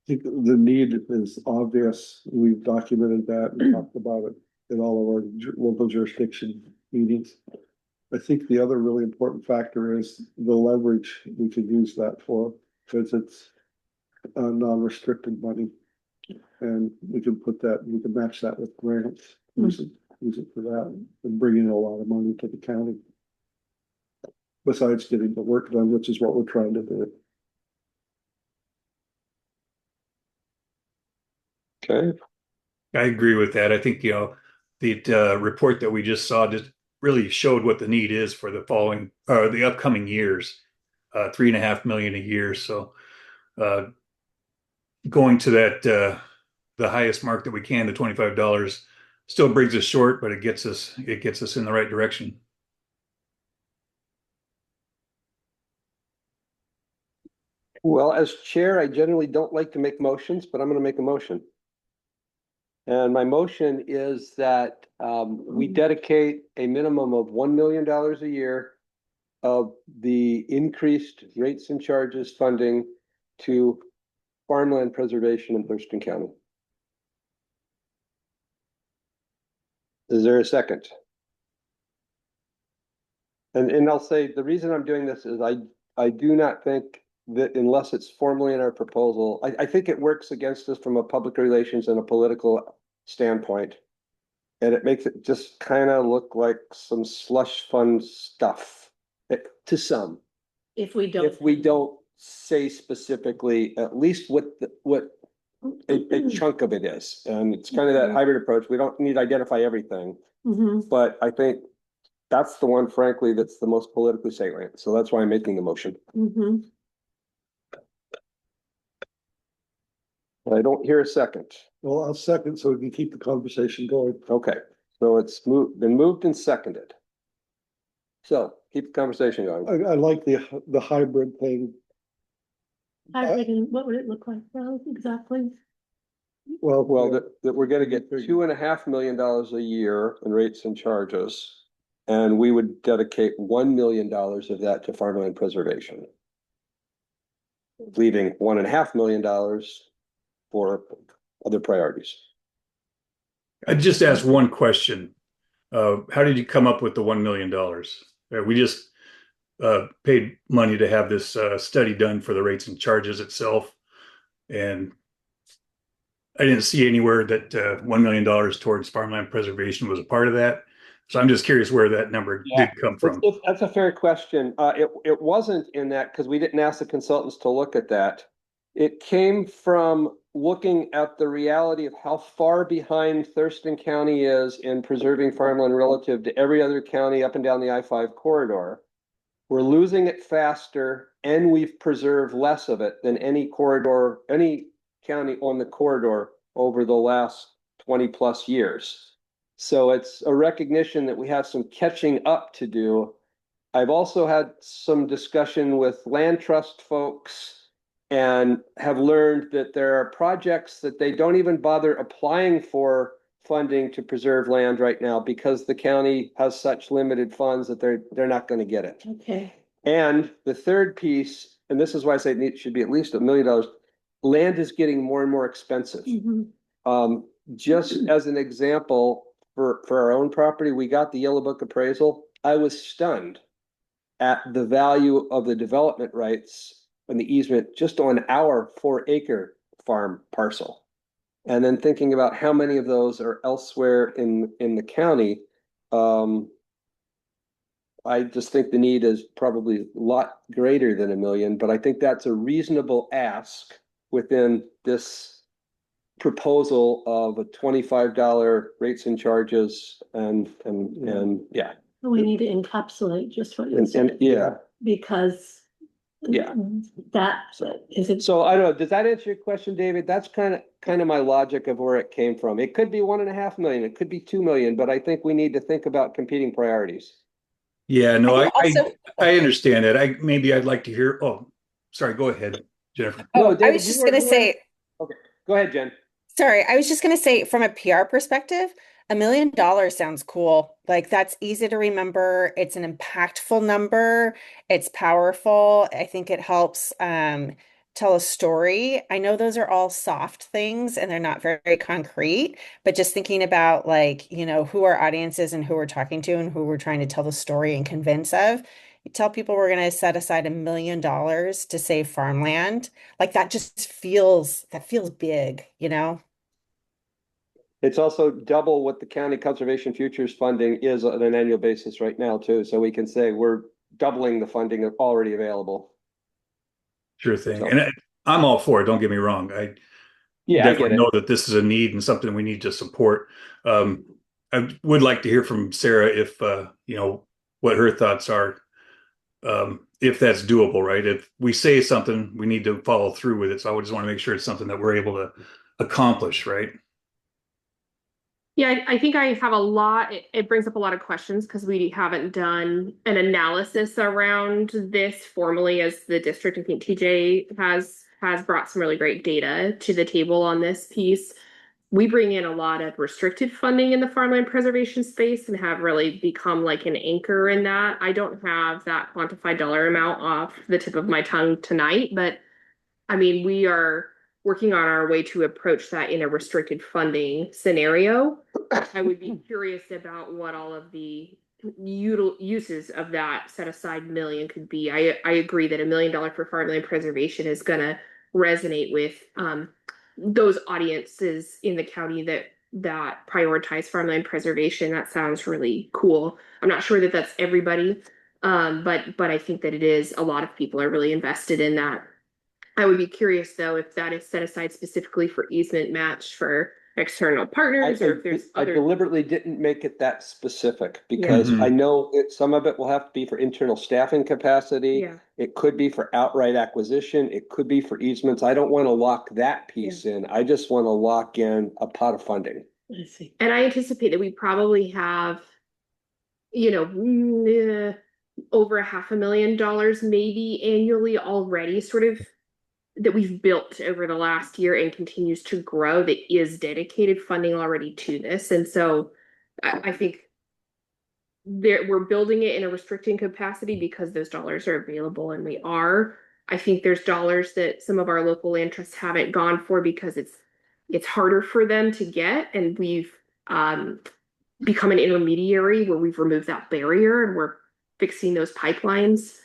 Speaker 2: I think the need is obvious. We've documented that and talked about it in all of our local jurisdiction meetings. I think the other really important factor is the leverage we could use that for, because it's non-restricted money. And we can match that with grants, use it for that, and bring in a lot of money to the county. Besides getting the work done, which is what we're trying to do.
Speaker 1: Okay.
Speaker 6: I agree with that. I think, the report that we just saw just really showed what the need is for the upcoming years. 3.5 million a year. So going to that, the highest mark that we can, the $25, still brings us short, but it gets us in the right direction.
Speaker 1: Well, as chair, I generally don't like to make motions, but I'm going to make a motion. And my motion is that we dedicate a minimum of $1 million a year of the increased rates and charges funding to farmland preservation in Thurston County. Is there a second? And I'll say the reason I'm doing this is I do not think that unless it's formally in our proposal, I think it works against us from a public relations and a political standpoint. And it makes it just kind of look like some slush fund stuff to some.
Speaker 8: If we don't.
Speaker 1: If we don't say specifically at least what a chunk of it is. And it's kind of that hybrid approach. We don't need to identify everything, but I think that's the one, frankly, that's the most politically salient. So that's why I'm making the motion. I don't hear a second.
Speaker 2: Well, I'll second so we can keep the conversation going.
Speaker 1: Okay, so it's been moved and seconded. So keep the conversation going.
Speaker 2: I like the hybrid thing.
Speaker 8: Hybrid, what would it look like, though, exactly?
Speaker 1: Well, that we're gonna get $2.5 million a year in rates and charges. And we would dedicate $1 million of that to farmland preservation. Leaving $1.5 million for other priorities.
Speaker 6: I just asked one question. How did you come up with the $1 million? We just paid money to have this study done for the rates and charges itself. And I didn't see anywhere that $1 million towards farmland preservation was a part of that. So I'm just curious where that number did come from.
Speaker 1: That's a fair question. It wasn't in that because we didn't ask the consultants to look at that. It came from looking at the reality of how far behind Thurston County is in preserving farmland relative to every other county up and down the I-5 corridor. We're losing it faster and we've preserved less of it than any corridor, any county on the corridor over the last 20 plus years. So it's a recognition that we have some catching up to do. I've also had some discussion with land trust folks and have learned that there are projects that they don't even bother applying for funding to preserve land right now because the county has such limited funds that they're not going to get it.
Speaker 8: Okay.
Speaker 1: And the third piece, and this is why I say it should be at least $1 million, land is getting more and more expensive. Just as an example, for our own property, we got the Yellow Book appraisal. I was stunned at the value of the development rights and the easement just on our 4-acre farm parcel. And then thinking about how many of those are elsewhere in the county, I just think the need is probably a lot greater than $1 million, but I think that's a reasonable ask within this proposal of a $25 rates and charges and yeah.
Speaker 8: We need to encapsulate just what you
Speaker 1: And
Speaker 8: said.
Speaker 1: yeah.
Speaker 8: Because
Speaker 1: yeah,
Speaker 8: that is it.
Speaker 1: So I don't know, does that answer your question, David? That's kind of my logic of where it came from. It could be $1.5 million, it could be 2 million, but I think we need to think about competing priorities.
Speaker 6: Yeah, no, I understand that. I'd like to hear. Oh, sorry, go ahead, Jennifer.
Speaker 7: Oh, David, I was just gonna say.
Speaker 1: Okay, go ahead, Jen.
Speaker 7: Sorry, I was just going to say from a PR perspective, $1 million sounds cool. Like that's easy to remember. It's an impactful number. It's powerful. I think it helps tell a story. I know those are all soft things and they're not very, very concrete, but just thinking about like, who our audience is and who we're talking to and who we're trying to tell the story and convince of. You tell people we're going to set aside $1 million to save farmland. Like that just feels big,
Speaker 1: It's also double what the county conservation futures funding is on an annual basis right now too. So we can say we're doubling the funding already available.
Speaker 6: Sure thing. So, and I'm all for it. Don't get me wrong. I definitely know that this is a need and something we need to support. I would like to hear from Sarah if, what her thoughts are. If that's doable, right? If we say something, we need to follow through with it. So I just want to make sure it's something that we're able to accomplish, right?
Speaker 3: Yeah, I think I have a lot. It brings up a lot of questions because we haven't done an analysis around this formally as the district. I think TJ has brought some really great data to the table on this piece. we bring in a lot of restricted funding in the farmland preservation space and have really become like an anchor in that. I don't have that quantified dollar amount off the tip of my tongue tonight, but I mean, we are working on our way to approach that in a restricted funding scenario. I would be curious about what all of the uses of that set aside million could be. I agree that $1 million for farmland preservation is gonna resonate with those audiences in the county that prioritize farmland preservation. That sounds really cool. I'm not sure that that's everybody, but I think that it is. A lot of people are really invested in that. I would be curious though if that is set aside specifically for easement match for external partners or if there's
Speaker 1: I
Speaker 3: other.
Speaker 1: deliberately didn't make it that specific because I know some of it will have to be for internal staffing capacity.
Speaker 3: Yeah.
Speaker 1: It could be for outright acquisition. It could be for easements. I don't want to lock that piece in. I just want to lock in a pot of funding.
Speaker 8: I see.
Speaker 3: And I anticipate that we probably have, over $500,000 maybe annually already sort of that we've built over the last year and continues to grow that is dedicated funding already to this. And so I think we're building it in a restricting capacity because those dollars are available and we are. I think there's dollars that some of our local land trusts haven't gone for because it's harder for them to get. And we've become an intermediary where we've removed that barrier and we're fixing those pipelines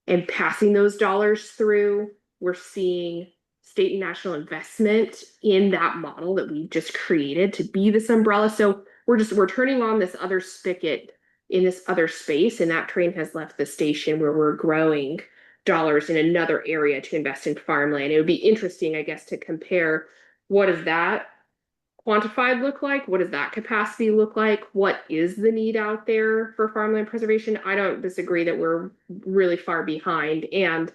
Speaker 3: and passing those dollars through. We're seeing state and national investment in that model that we just created to be this umbrella. So we're turning on this other spigot in this other space, and that train has left the station where we're growing dollars in another area to invest in farmland. It would be interesting, I guess, to compare what does that quantified look like? What does that capacity look like? What is the need out there for farmland preservation? I don't disagree that we're really far behind and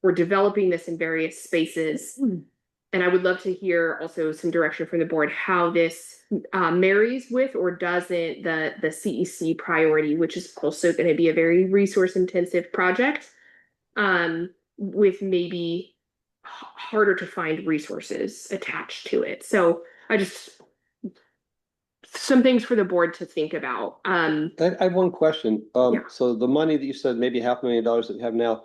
Speaker 3: we're developing this in various spaces. And I would love to hear also some direction from the board how this marries with or doesn't the CEC priority, which is also going to be a very resource intensive project with maybe harder to find resources attached to it. So I just some things for the board to think about.
Speaker 1: I have one question. So the money that you said, maybe $500,000 that we have now,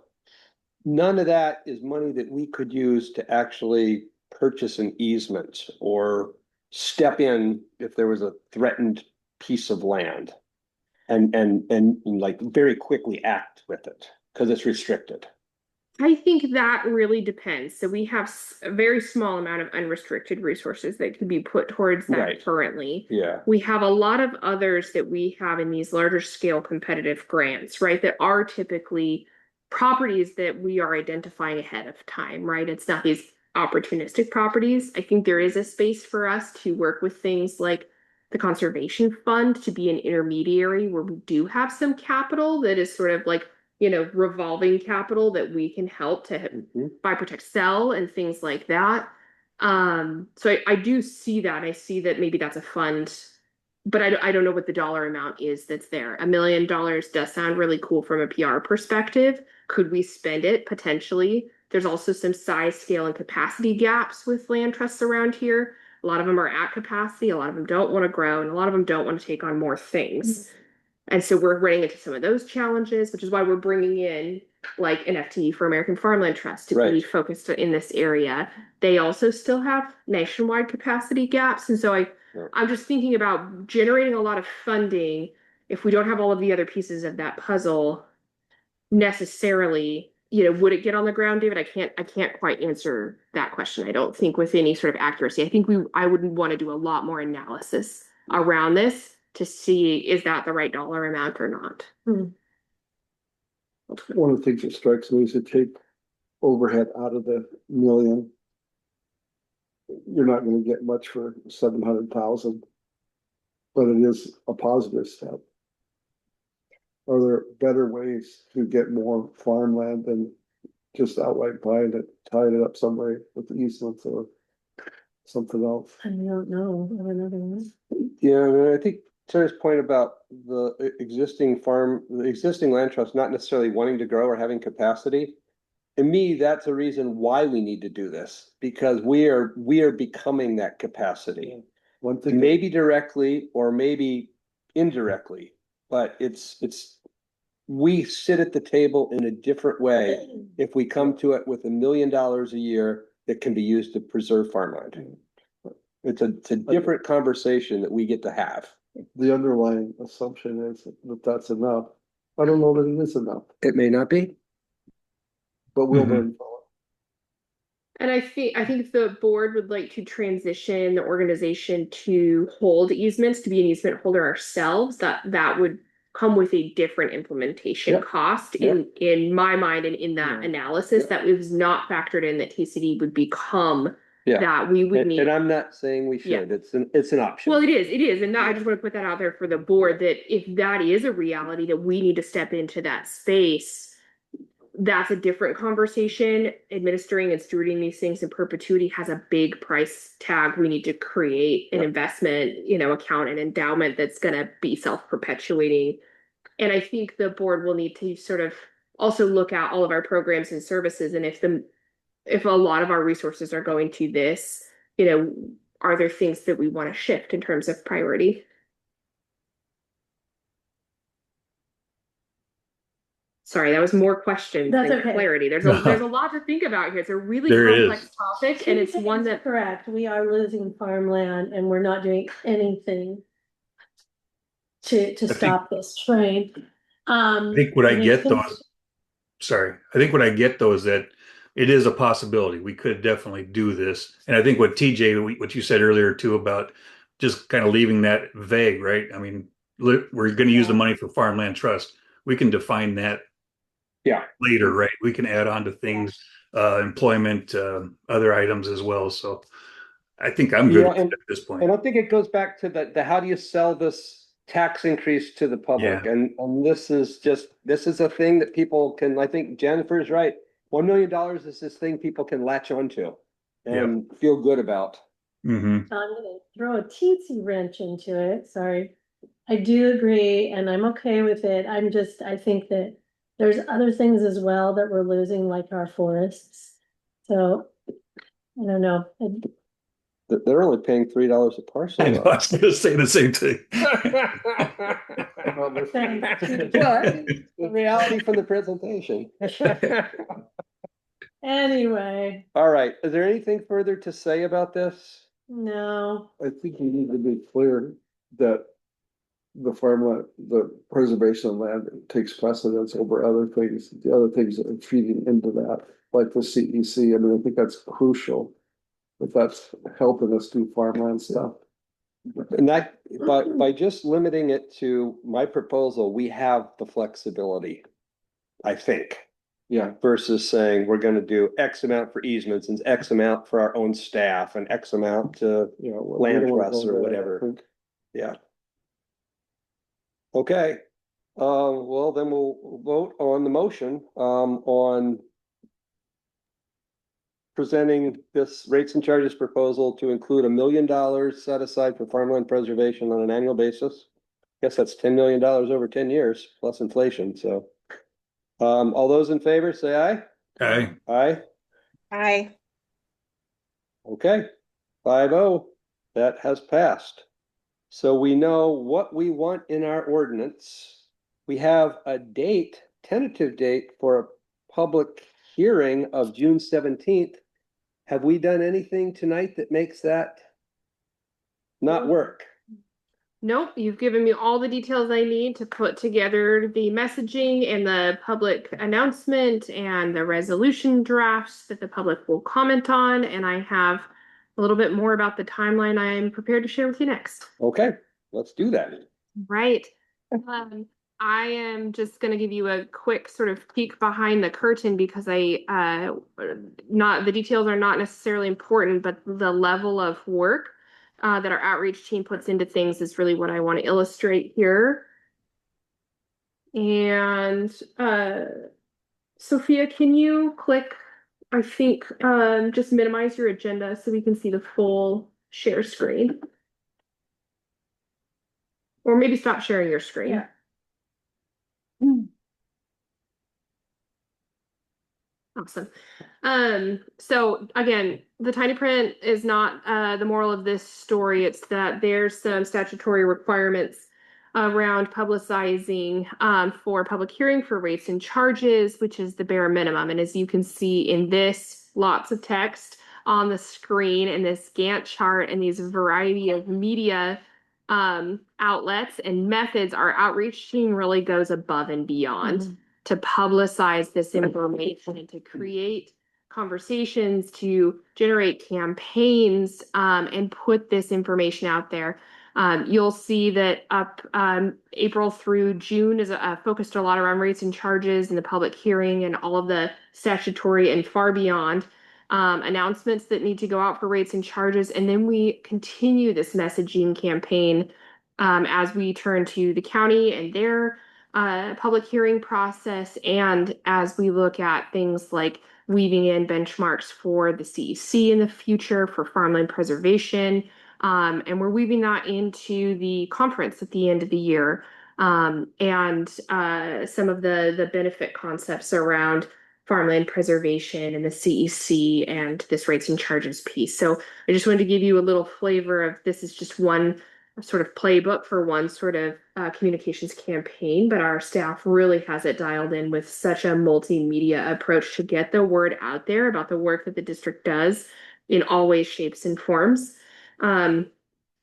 Speaker 1: none of that is money that we could use to actually purchase an easement or step in if there was a threatened piece of land and like very quickly act with it because it's restricted.
Speaker 3: I think that really depends. So we have a very small amount of unrestricted resources that could be put towards that currently.
Speaker 1: Yeah.
Speaker 3: We have a lot of others that we have in these larger scale competitive grants, right? That are typically properties that we are identifying ahead of time, right? It's not these opportunistic properties. I think there is a space for us to work with things like the conservation fund to be an intermediary where we do have some capital that is sort of like revolving capital that we can help to buy, protect, sell, and things like that. So I do see that. I see that maybe that's a fund, but I don't know what the dollar amount is that's there. $1 million does sound really cool from a PR perspective. Could we spend it? Potentially. There's also some size, scale, and capacity gaps with land trusts around here. A lot of them are at capacity. A lot of them don't want to grow, and a lot of them don't want to take on more things. And so we're running into some of those challenges, which is why we're bringing in like an FTE for American Farmland Trust to be focused in this area. They also still have nationwide capacity gaps. And so I'm just thinking about generating a lot of funding if we don't have all of the other pieces of that puzzle necessarily. Would it get on the ground, David? I can't quite answer that question. I don't think with any sort of accuracy. I think I would want to do a lot more analysis around this to see is that the right dollar amount or not.
Speaker 2: One of the things that strikes me is to take overhead out of the million. You're not going to get much for 700,000, but it is a positive step. Are there better ways to get more farmland than just outright buying it, tying it up somewhere with the easements or something else?
Speaker 8: I don't know of another one.
Speaker 1: Yeah, I mean, I think Sarah's point about the existing land trust not necessarily wanting to grow or having capacity. to me, that's a reason why we need to do this, because we are becoming that capacity.
Speaker 2: One thing,
Speaker 1: Maybe directly or maybe indirectly, but we sit at the table in a different way if we come to it with $1 million a year that can be used to preserve farmland. It's a different conversation that we get to have.
Speaker 2: the underlying assumption is that that's enough. I don't know that it is enough,
Speaker 1: It may not be.
Speaker 2: but we'll
Speaker 6: Mhm.
Speaker 2: learn.
Speaker 3: And I think the board would like to transition the organization to hold easements, to be an easement holder ourselves, that would come with a different implementation
Speaker 1: Yep.
Speaker 3: cost
Speaker 1: Yep.
Speaker 3: in my mind and in that analysis that was not factored in that TCD would become
Speaker 1: Yeah.
Speaker 3: that we would need.
Speaker 1: And I'm not saying we
Speaker 3: Yeah.
Speaker 1: should, it's an option.
Speaker 3: Well, it is, and I just want to put that out there for the board, that if that is a reality, that we need to step into that space, that's a different conversation. Administering and stewarding these things in perpetuity has a big price tag. We need to create an investment, account, an endowment that's gonna be self-perpetuating. And I think the board will need to sort of also look at all of our programs and services, and if a lot of our resources are going to this, are there things that we want to shift in terms of priority? Sorry, that was more questions
Speaker 8: That's
Speaker 3: than
Speaker 8: okay.
Speaker 3: clarity. There's a lot to think about here. It's a really
Speaker 6: There
Speaker 3: complex
Speaker 6: is.
Speaker 3: topic, and it's one that
Speaker 8: Correct, we are losing farmland and we're not doing anything to stop this train.
Speaker 6: I think what I get though is, sorry, I think what I get though is that it is a possibility. We could definitely do this. And I think what TJ, what you said earlier too about just kind of leaving that vague, right? I mean, we're going to use the money for farmland trust. We can define that later, right? We can add on to things, employment, other items as well. So I think I'm good with it at this point.
Speaker 1: And I think it goes back to the how do you sell this tax increase to the public?
Speaker 6: Yeah.
Speaker 1: And this is a thing that people can, I think Jennifer's right. $1 million is this thing people can latch onto and feel good about.
Speaker 6: Mm-hmm.
Speaker 8: I'm gonna throw a teensy wrench into it, sorry. I do agree, and I'm okay with it. I think that there's other things as well that we're losing, like our forests. So, I don't know.
Speaker 1: They're only paying $3 a parcel.
Speaker 6: I know, I was going to say the same thing.
Speaker 1: But the reality from the presentation.
Speaker 8: Anyway,
Speaker 1: All right, is there anything further to say about this?
Speaker 8: no,
Speaker 2: I think we need to be clear that the farmland, the preservation of land takes precedence over other things. The other things that are feeding into that, like the CEC. I mean, I think that's crucial. If that's helping us do farmland stuff.
Speaker 1: And that, by just limiting it to my proposal, we have the flexibility, I think.
Speaker 2: Yeah.
Speaker 1: Versus saying we're gonna do X amount for easements and X amount for our own staff and X amount to, land trusts or whatever. Yeah. Okay, well, then we'll vote on the motion, on presenting this rates and charges proposal to include $1 million set aside for farmland preservation on an annual basis. Guess that's $10 million over 10 years plus inflation, so. All those in favor, say aye.
Speaker 6: Aye.
Speaker 1: Aye,
Speaker 7: Hi.
Speaker 1: okay, 5-0, that has passed. So we know what we want in our ordinance. We have a date, tentative date for a public hearing of June 17th. Have we done anything tonight that makes that not work?
Speaker 3: Nope, you've given me all the details I need to put together the messaging and the public announcement and the resolution drafts that the public will comment on, and I have a little bit more about the timeline I'm prepared to share with you next.
Speaker 1: Okay, let's do that.
Speaker 3: Right. I am just going to give you a quick sort of peek behind the curtain because not the details are not necessarily important, but the level of work that our outreach team puts into things is really what I want to illustrate here. And Sophia, can you click, I think, just minimize your agenda so we can see the full share screen? Or maybe stop sharing your screen.
Speaker 8: Yeah.
Speaker 3: Awesome. So again, the tiny print is not the moral of this story. It's that there's some statutory requirements around publicizing for public hearing for rates and charges, which is the bare minimum. And as you can see in this, lots of text on the screen and this Gantt chart and these variety of media outlets and methods, our outreach team really goes above and beyond to publicize this information and to create conversations, to generate campaigns, and put this information out there. You'll see that up April through June is focused a lot around rates and charges and the public hearing and all of the statutory and far beyond announcements that need to go out for rates and charges. And then we continue this messaging campaign as we turn to the county and their public hearing process, and as we look at things like weaving in benchmarks for the CEC in the future for farmland preservation, and we're weaving that into the conference at the end of the year, and some of the benefit concepts around farmland preservation and the CEC and this rates and charges piece. So I just wanted to give you a little flavor of this is just one sort of playbook for one sort of communications campaign, but our staff really has it dialed in with such a multimedia approach to get the word out there about the work that the district does in all ways, shapes, and forms.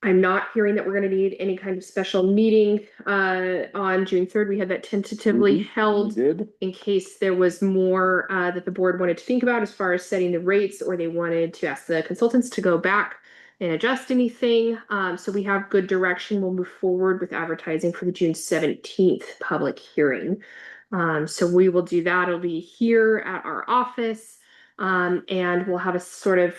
Speaker 3: I'm not hearing that we're going to need any kind of special meeting on June 3rd. We had that tentatively held in case there was more that the board wanted to think about as far as setting the rates, or they wanted to ask the consultants to go back and adjust anything. So we have good direction. We'll move forward with advertising for the June 17th public hearing. So we will do that. It'll be here at our office. And we'll have a sort of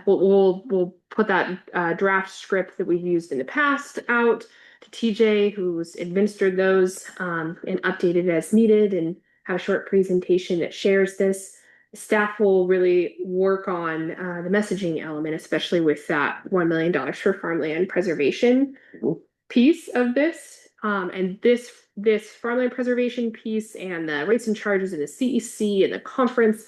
Speaker 3: we'll put that draft script that we've used in the past out to TJ, who's administered those, and updated as needed, and have a short presentation that shares this. Staff will really work on the messaging element, especially with that $1 million for farmland preservation piece of this. And this farmland preservation piece and the rates and charges and the CEC and the conference,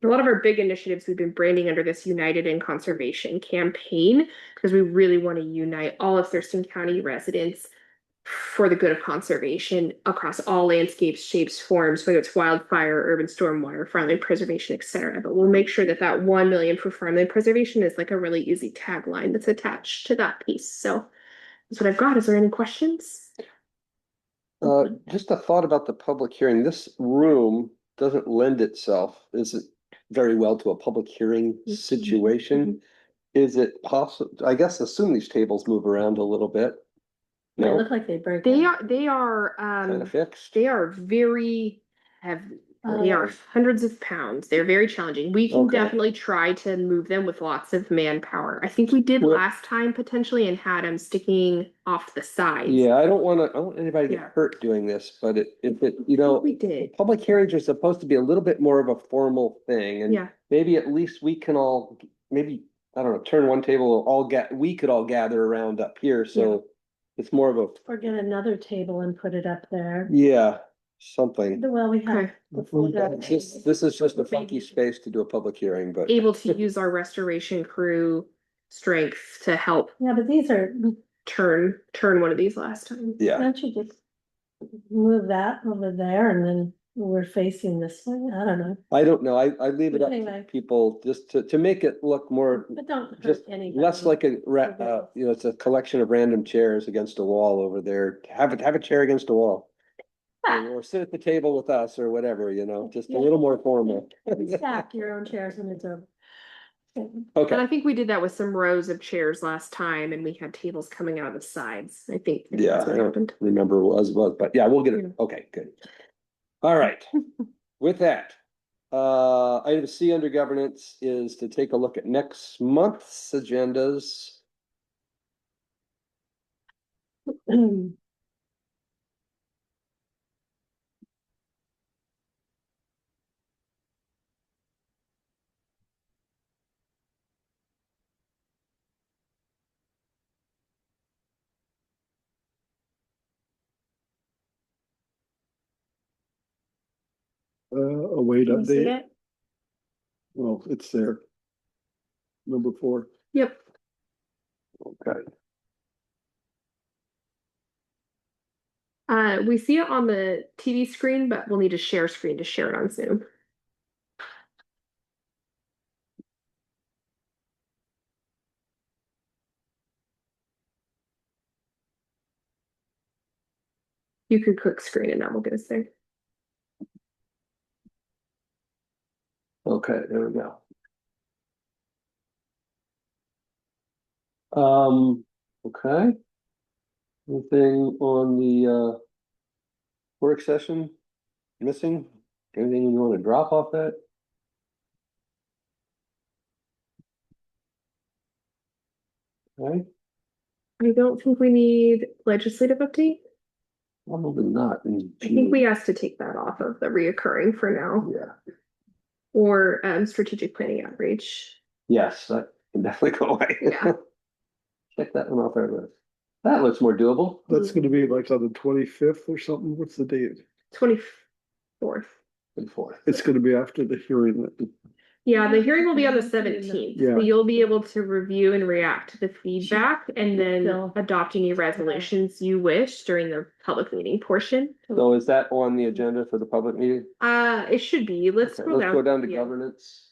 Speaker 3: a lot of our big initiatives we've been branding under this United in Conservation campaign, because we really want to unite all of Thurston County residents for the good of conservation across all landscapes, shapes, forms, whether it's wildfire, urban stormwater, farmland preservation, etc. But we'll make sure that that 1 million for farmland preservation is like a really easy tagline that's attached to that piece. So that's what I've got. Is there any questions?
Speaker 1: Just a thought about the public hearing. This room doesn't lend itself, is it very well to a public hearing situation? Is it possible? I guess assume these tables move around a little bit.
Speaker 8: They
Speaker 1: No,
Speaker 8: look like they break.
Speaker 3: They
Speaker 8: out.
Speaker 3: are
Speaker 1: kind of fixed.
Speaker 3: they are very heavy. They are hundreds of pounds. They're very challenging. We can
Speaker 1: Okay.
Speaker 3: definitely try to move them with lots of manpower. I think we did
Speaker 1: Well-
Speaker 3: last time potentially and had them sticking off the sides.
Speaker 1: Yeah, I don't want anybody to
Speaker 3: Yeah.
Speaker 1: get hurt doing this, but if it, you
Speaker 3: I think
Speaker 1: know,
Speaker 3: we did.
Speaker 1: public hearings are supposed to be a little bit more of a formal thing, and
Speaker 3: Yeah.
Speaker 1: maybe at least we can all, maybe, I don't know, turn one table, we could all gather around up here, so it's more of a,
Speaker 8: Or get another table and put it up there.
Speaker 1: yeah, something.
Speaker 8: Well, we have.
Speaker 3: Okay.
Speaker 1: This is just a funky space to do a public hearing, but
Speaker 3: Able to use our restoration crew strength to help
Speaker 8: Yeah, but these are,
Speaker 3: turn one of these last time.
Speaker 1: yeah,
Speaker 8: why don't you just move that over there and then we're facing this way? I don't know,
Speaker 1: I don't know, I leave it up to
Speaker 8: Anyway.
Speaker 1: people just to make it look more,
Speaker 8: but don't hurt
Speaker 1: just
Speaker 8: anybody.
Speaker 1: less like you know, it's a collection of random chairs against a wall over there. Have a chair against a wall. Or sit at the table with us or whatever, you know, just a
Speaker 8: Yeah.
Speaker 1: little more formal.
Speaker 8: Stack your own chairs when it's over.
Speaker 3: And
Speaker 1: Okay,
Speaker 3: I think we did that with some rows of chairs last time, and we had tables coming out of the sides. I think
Speaker 1: yeah,
Speaker 3: that's
Speaker 1: I
Speaker 3: what
Speaker 1: don't
Speaker 3: happened.
Speaker 1: remember what it was, but yeah, we'll get it.
Speaker 3: Yeah.
Speaker 1: Okay, good. All right. With that, item C under governance is to take a look at next month's agendas.
Speaker 2: A weight
Speaker 8: Can you see
Speaker 2: update.
Speaker 8: it?
Speaker 2: Well, it's there. Number 4.
Speaker 3: Yep.
Speaker 1: Okay.
Speaker 3: We see it on the TV screen, but we'll need to share screen to share it on Zoom. You could click screen and that will get us there.
Speaker 1: Okay, there we go. Okay. Anything on the work session missing? Anything you want to drop off that? Okay,
Speaker 3: I don't think we need legislative update.
Speaker 1: probably not.
Speaker 3: I think we asked to take that off of the reoccurring for now,
Speaker 1: Yeah,
Speaker 3: or strategic planning outreach.
Speaker 1: yes, that can definitely go away.
Speaker 3: Yeah.
Speaker 1: Check that one off our list. That looks more doable.
Speaker 2: That's gonna be like on the 25th or something. What's the date?
Speaker 3: 24th.
Speaker 1: Good for it.
Speaker 2: It's gonna be after the hearing.
Speaker 3: Yeah, the hearing will be on the 17th.
Speaker 2: Yeah.
Speaker 3: So you'll be able to review and react to the feedback and then adopt any resolutions you wish during the public meeting portion.
Speaker 1: So is that on the agenda for the public meeting?
Speaker 3: It should be. Let's
Speaker 1: Okay,
Speaker 3: scroll
Speaker 1: let's go down to
Speaker 3: Yeah.
Speaker 1: governance.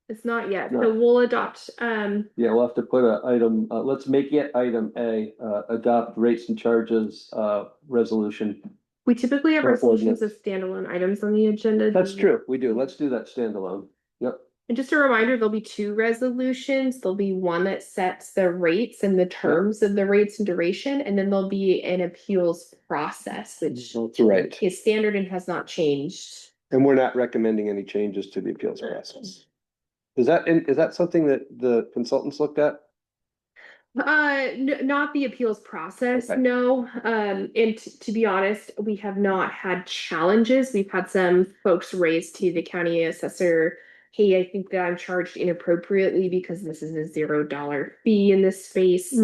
Speaker 3: It's not yet.
Speaker 1: No.
Speaker 3: So we'll adopt,
Speaker 1: Yeah, we'll have to put a item, let's make it item A, adopt rates and charges, resolution.
Speaker 3: we typically have
Speaker 1: Or
Speaker 3: resolutions
Speaker 1: ordinance.
Speaker 3: as standalone items on the agenda.
Speaker 1: That's true, we do. Let's do that standalone. Yep,
Speaker 3: And just a reminder, there'll be 2 resolutions. There'll be one that sets the rates and the terms of the rates and duration, and then there'll be an appeals process, which
Speaker 1: that's right.
Speaker 3: is standard and has not changed.
Speaker 1: And we're not recommending any changes to the appeals process. Is that something that the consultants looked at?
Speaker 3: Not the appeals process,
Speaker 1: Okay.
Speaker 3: no. And to be honest, we have not had challenges. We've had some folks raise to the county assessor, hey, I think that I'm charged inappropriately because this is a $0 fee in this space.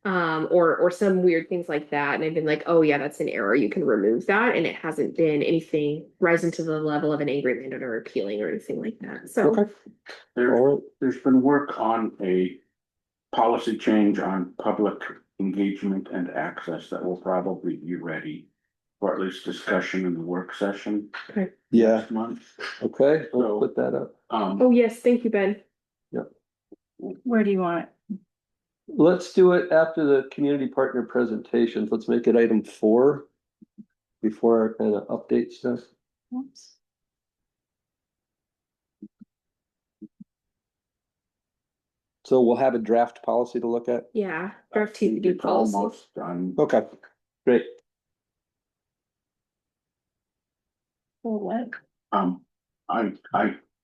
Speaker 3: Or some weird things like that. And I've been like, oh yeah, that's an error. You can remove that. And it hasn't been anything rising to the level of an angry landowner appealing or anything like that. So
Speaker 1: Okay.
Speaker 9: There's been work on a policy change on public engagement and access that will probably be ready for at least discussion in the work session
Speaker 1: Yeah,
Speaker 9: next month.
Speaker 1: okay,
Speaker 9: So-
Speaker 1: we'll put that up.
Speaker 3: oh yes, thank you, Ben.
Speaker 5: Where do you want it?
Speaker 1: Let's do it after the community partner presentations. Let's make it item 4 before our kind of update stuff. So we'll have a draft policy to look at.
Speaker 3: Yeah, draft TCD
Speaker 9: It's
Speaker 3: policy.
Speaker 9: almost done.
Speaker 1: Okay, great.
Speaker 5: What?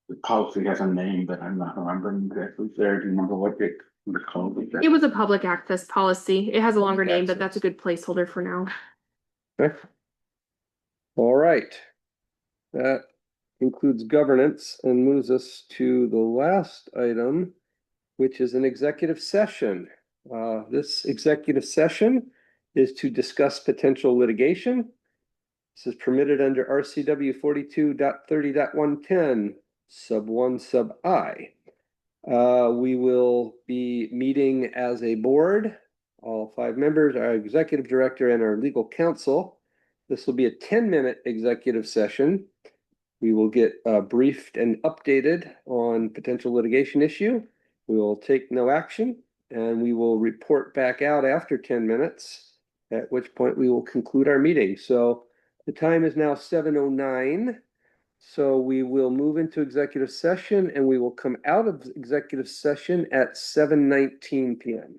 Speaker 9: The policy has a name, but I'm not remembering exactly there. Do you remember what it was called?
Speaker 3: It was a public access policy. It has a longer
Speaker 9: Public
Speaker 3: name, but
Speaker 9: access.
Speaker 3: that's a good placeholder for now.
Speaker 1: Okay. All right. That includes governance and moves us to the last item, which is an executive session. This executive session is to discuss potential litigation. This is permitted under RCW 42.30.110, sub 1, sub I. We will be meeting as a board, all 5 members, our executive director and our legal counsel. This will be a 10-minute executive session. We will get briefed and updated on potential litigation issue. We will take no action and we will report back out after 10 minutes, at which point we will conclude our meeting. So the time is now 7:09. So we will move into executive session and we will come out of executive session at 7:19 p.m.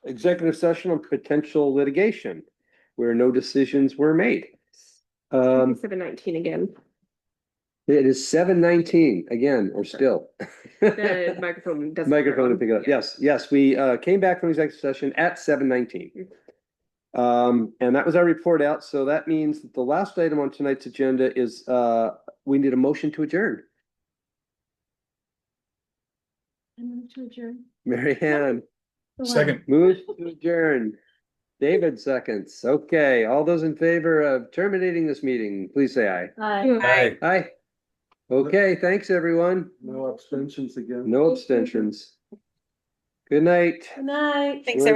Speaker 1: Executive session on potential litigation where no decisions were made.
Speaker 3: 7:19 again.
Speaker 1: It is 7:19 again, or still.
Speaker 3: The microphone doesn't.
Speaker 1: Microphone to pick it up.
Speaker 3: Yeah.
Speaker 1: Yes, we came back from executive session at 7:19. And that was our report out. So that means that the last item on tonight's agenda is we need a motion to adjourn.
Speaker 8: I move to adjourn.
Speaker 1: Mary Ann
Speaker 6: Second.
Speaker 1: moves to adjourn. David seconds. Okay, all those in favor of terminating this meeting, please say aye.
Speaker 8: Aye.
Speaker 1: Aye. Okay, thanks, everyone.
Speaker 2: No abstentions again.
Speaker 1: No abstentions. Good night.
Speaker 8: Good night.
Speaker 7: Thanks,
Speaker 1: We're